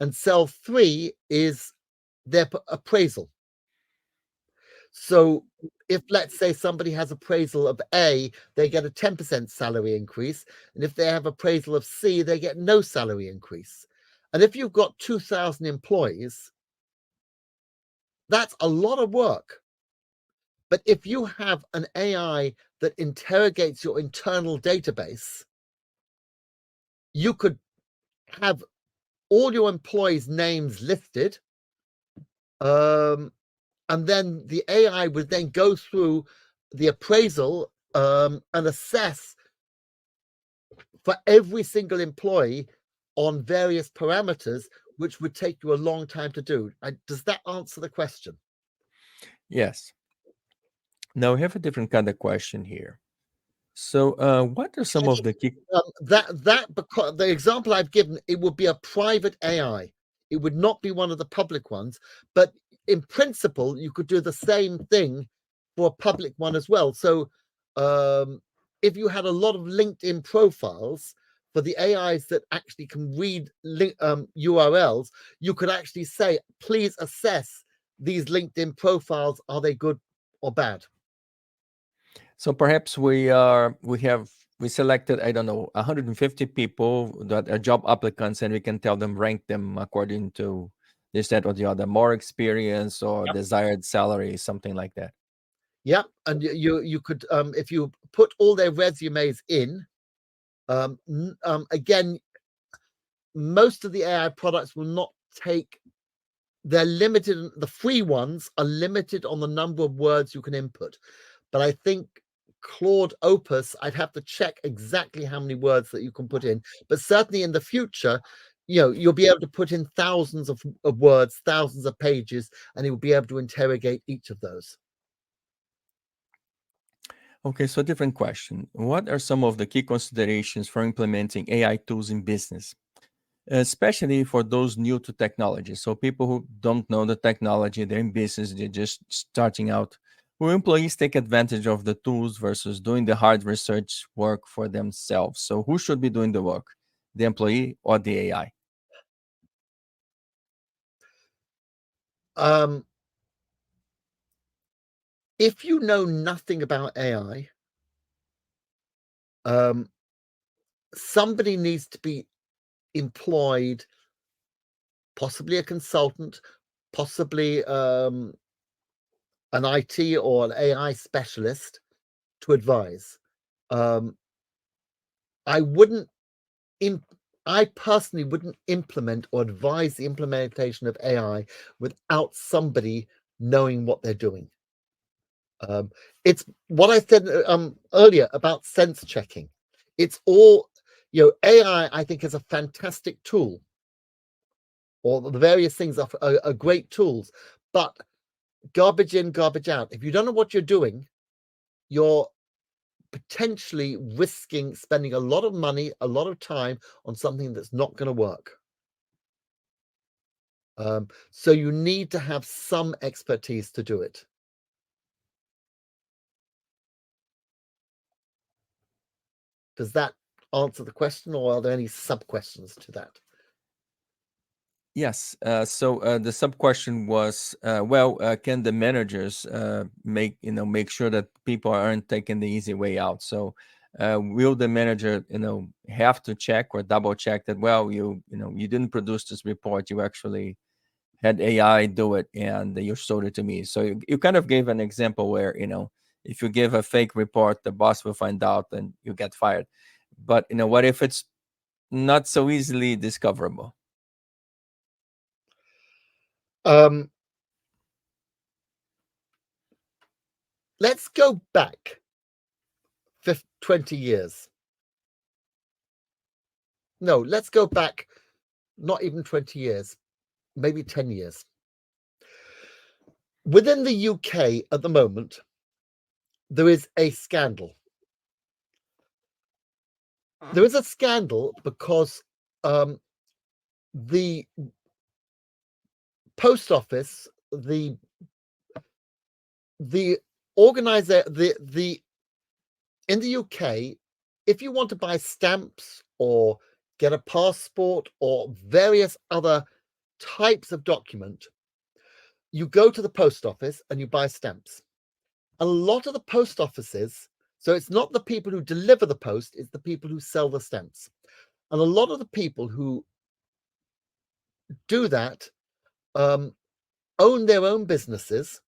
and cell 3 is their appraisal. So if, let's say, somebody has appraisal of A, they get a 10% salary increase. And if they have appraisal of C, they get no salary increase. And if you've got 2,000 employees, that's a lot of work. But if you have an AI that interrogates your internal database, you could have all your employees' names listed. And then the AI would then go through the appraisal and assess for every single employee on various parameters, which would take you a long time to do. Does that answer the question? Yes. Now we have a different kind of question here. So, what are some of the key? Because the example I've given, it would be a private AI. It would not be one of the public ones, but in principle, you could do the same thing for a public one as well. So, if you had a lot of LinkedIn profiles for the AIs that actually can read URLs, you could actually say, please assess these LinkedIn profiles. Are they good or bad? So perhaps we selected, I don't know, 150 people that are job applicants, and we can tell them, rank them according to this, that, or the other, more experience or desired salary, something like that. Yeah, and you could if you put all their resumes in, again, most of the AI products will not take. They're limited. The free ones are limited on the number of words you can input, but I think Claude Opus, I'd have to check exactly how many words that you can put in. But certainly in the future, you'll be able to put in thousands of words, thousands of pages, and you'll be able to interrogate each of those. Okay, so different question. What are some of the key considerations for implementing AI tools in business, especially for those new to technology? So people who don't know the technology, they're in business, they're just starting out. Will employees take advantage of the tools versus doing the hard research work for themselves? So who should be doing the work, the employee or the AI? If you know nothing about AI, somebody needs to be employed, possibly a consultant, possibly an IT or an AI specialist to advise. I personally wouldn't implement or advise the implementation of AI without somebody knowing what they're doing. It's what I said earlier about sense checking. It's all, AI, I think, is a fantastic tool, or the various things are great tools, but garbage in, garbage out. If you don't know what you're doing, you're potentially risking spending a lot of money, a lot of time on something that's not going to work. So you need to have some expertise to do it. Does that answer the question, or are there any sub-questions to that? Yes. So the sub question was, can the managers make sure that people aren't taking the easy way out? So will the manager have to check or double check that, well, you didn't produce this report, you actually had AI do it and you showed it to me. So you kind of gave an example where if you give a fake report, the boss will find out and you get fired. But what if it's not so easily discoverable? Let's go back 20 years. No, let's go back not even 20 years, maybe 10 years. Within the UK at the moment, there is a scandal. There is a scandal because the post office, the organizer, in the UK, if you want to buy stamps or get a passport or various other types of document, you go to the post office and you buy stamps. A lot of the post offices, so it's not the people who deliver the post, it's the people who sell the stamps. And a lot of the people who do that own their own businesses,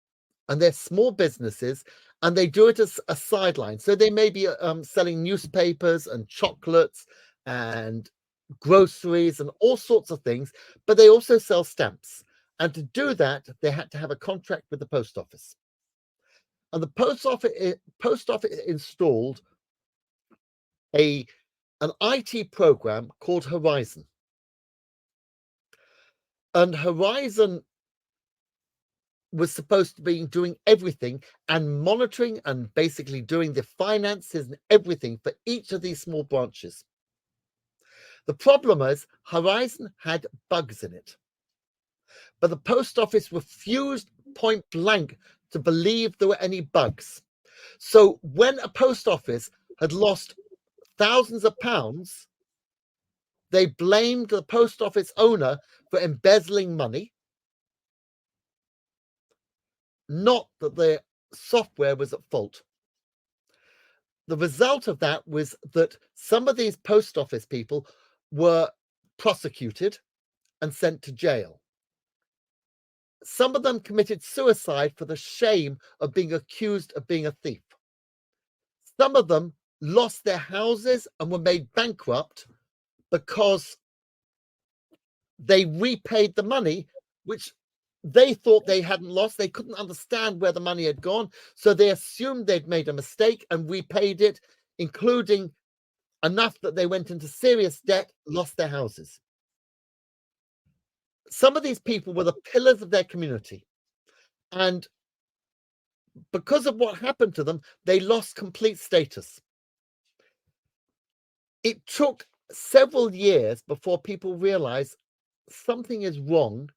and they're small businesses, and they do it as a sideline. So they may be selling newspapers and chocolates and groceries and all sorts of things, but they also sell stamps. And to do that, they had to have a contract with the post office. And the post office installed an IT program called Horizon. And Horizon was supposed to be doing everything and monitoring and basically doing the finances and everything for each of these small branches. The problem is Horizon had bugs in it, but the post office refused point blank to believe there were any bugs. So when a post office had lost thousands of pounds, they blamed the post office owner for embezzling money, not that the software was at fault. The result of that was that some of these post office people were prosecuted and sent to jail. Some of them committed suicide for the shame of being accused of being a thief. Some of them lost their houses and were made bankrupt because they repaid the money, which they thought they hadn't lost. They couldn't understand where the money had gone. So they assumed they'd made a mistake and repaid it, including enough that they went into serious debt, lost their houses. Some of these people were the pillars of their community. And because of what happened to them, they lost complete status. It took several years before people realized something is wrong.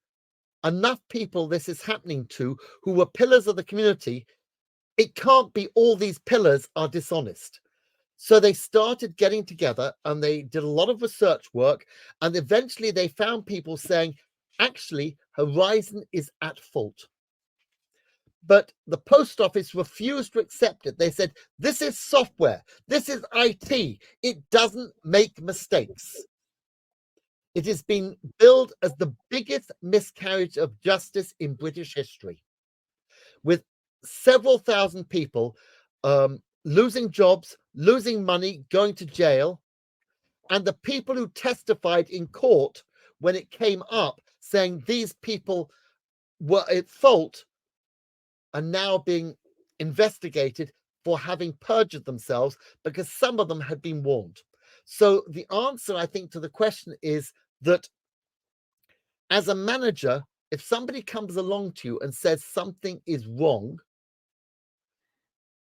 Enough people this is happening to who were pillars of the community. It can't be all these pillars are dishonest. So they started getting together and they did a lot of research work, and eventually they found people saying, actually, Horizon is at fault. But the post office refused to accept it. They said, this is software, this is IT, it doesn't make mistakes. It has been billed as the biggest miscarriage of justice in British history, with several thousand people losing jobs, losing money, going to jail. And the people who testified in court when it came up saying these people were at fault are now being investigated for having perjured themselves because some of them had been warned. So the answer, I think, to the question is that as a manager, if somebody comes along to you and says something is wrong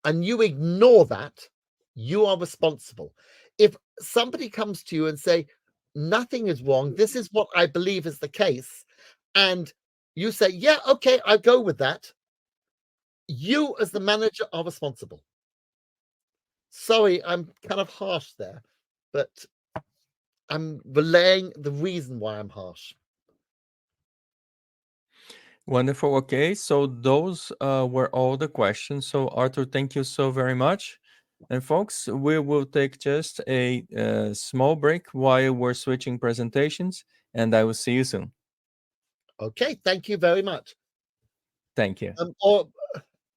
and you ignore that, you are responsible. If somebody comes to you and say, nothing is wrong, this is what I believe is the case, and you say, yeah, okay, I go with that, you as the manager are responsible. Sorry, I'm kind of harsh there, but I'm relaying the reason why I'm harsh. Wonderful. Okay, so those were all the questions. So Arthur, thank you so very much. And folks, we will take just a small break while we're switching presentations, and I will see you soon. Okay, thank you very much. Thank you.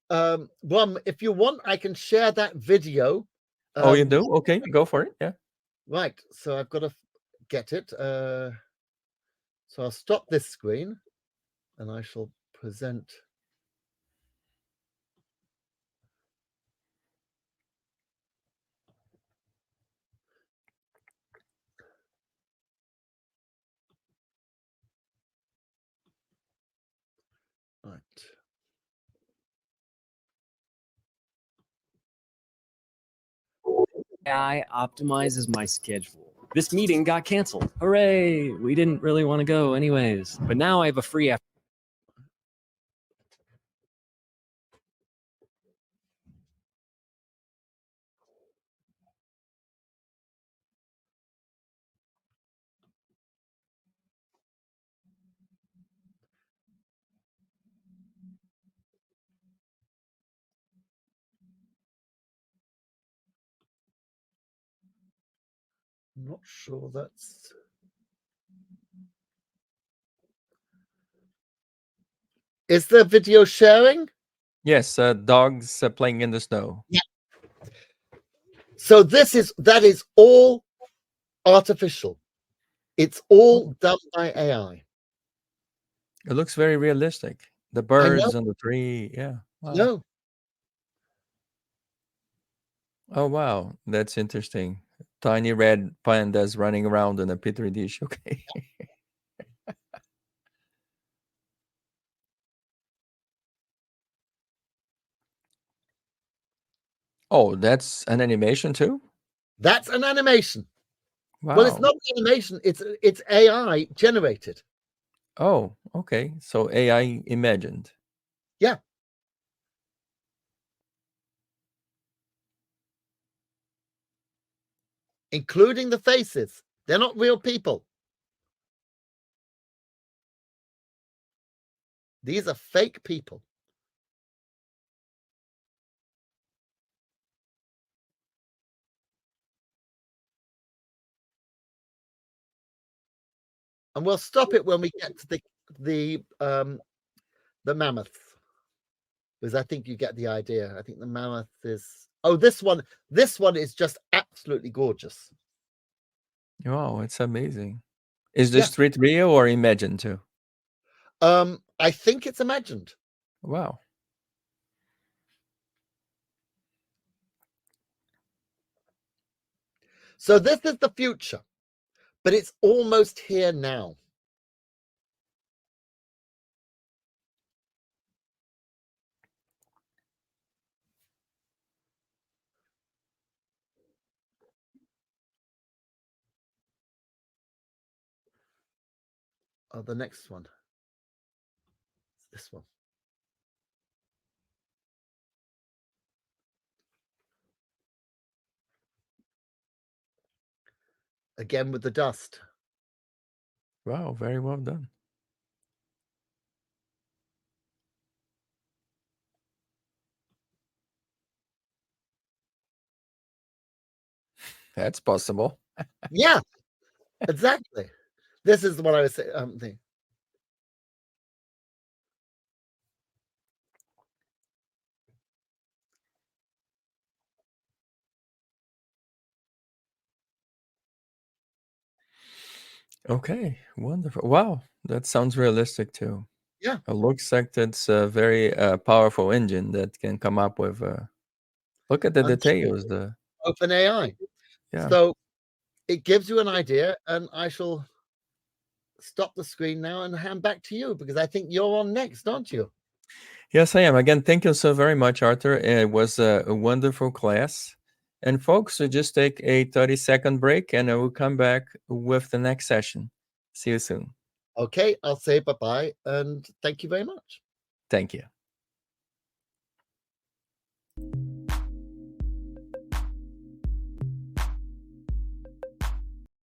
If you want, I can share that video. Oh, you do? Okay, go for it. Yeah. Right, so I've got to get it. So I'll stop this screen and I shall present. Right. AI optimizes my schedule. This meeting got canceled. Hooray! We didn't really want to go anyways. But now I have a free I'm not sure that's... Is the video sharing? Yes, dogs playing in the snow. Yeah. So that is all artificial. It's all done by AI. It looks very realistic. The I know. birds on the tree. Yeah. Wow. No. Oh, wow. That's interesting. Tiny red pandas running around in a petri dish. Okay. Oh, that's an animation too? That's an animation. Wow. Well, it's not animation. It's AI generated. Oh, okay. So AI imagined. Yeah. Including the faces. They're not real people. These are fake people. And we'll stop it when we get to the mammoth, because I think you get the idea. I think the mammoth is... Oh, this one is just absolutely gorgeous. Wow, it's amazing. Is the street real or imagined too? I think it's imagined. Wow. So this is the future, but it's almost here now. Oh, the next one. This one. Again with the dust. Wow, very well done. That's possible. Yeah, exactly. This is what I was saying. Okay, wonderful. Wow, that sounds realistic too. Yeah. It looks like it's a very powerful engine that can come up with. Look at the details. The OpenAI. yeah. So it gives you an idea, and I shall stop the screen now and hand back to you, because I think you're on next, aren't you? Yes, I am. Again, thank you so very much, Arthur. It was a wonderful class. And folks, so just take a 30-second break and I will come back with the next session. See you soon. Okay, I'll say bye-bye and thank you very much. Thank you.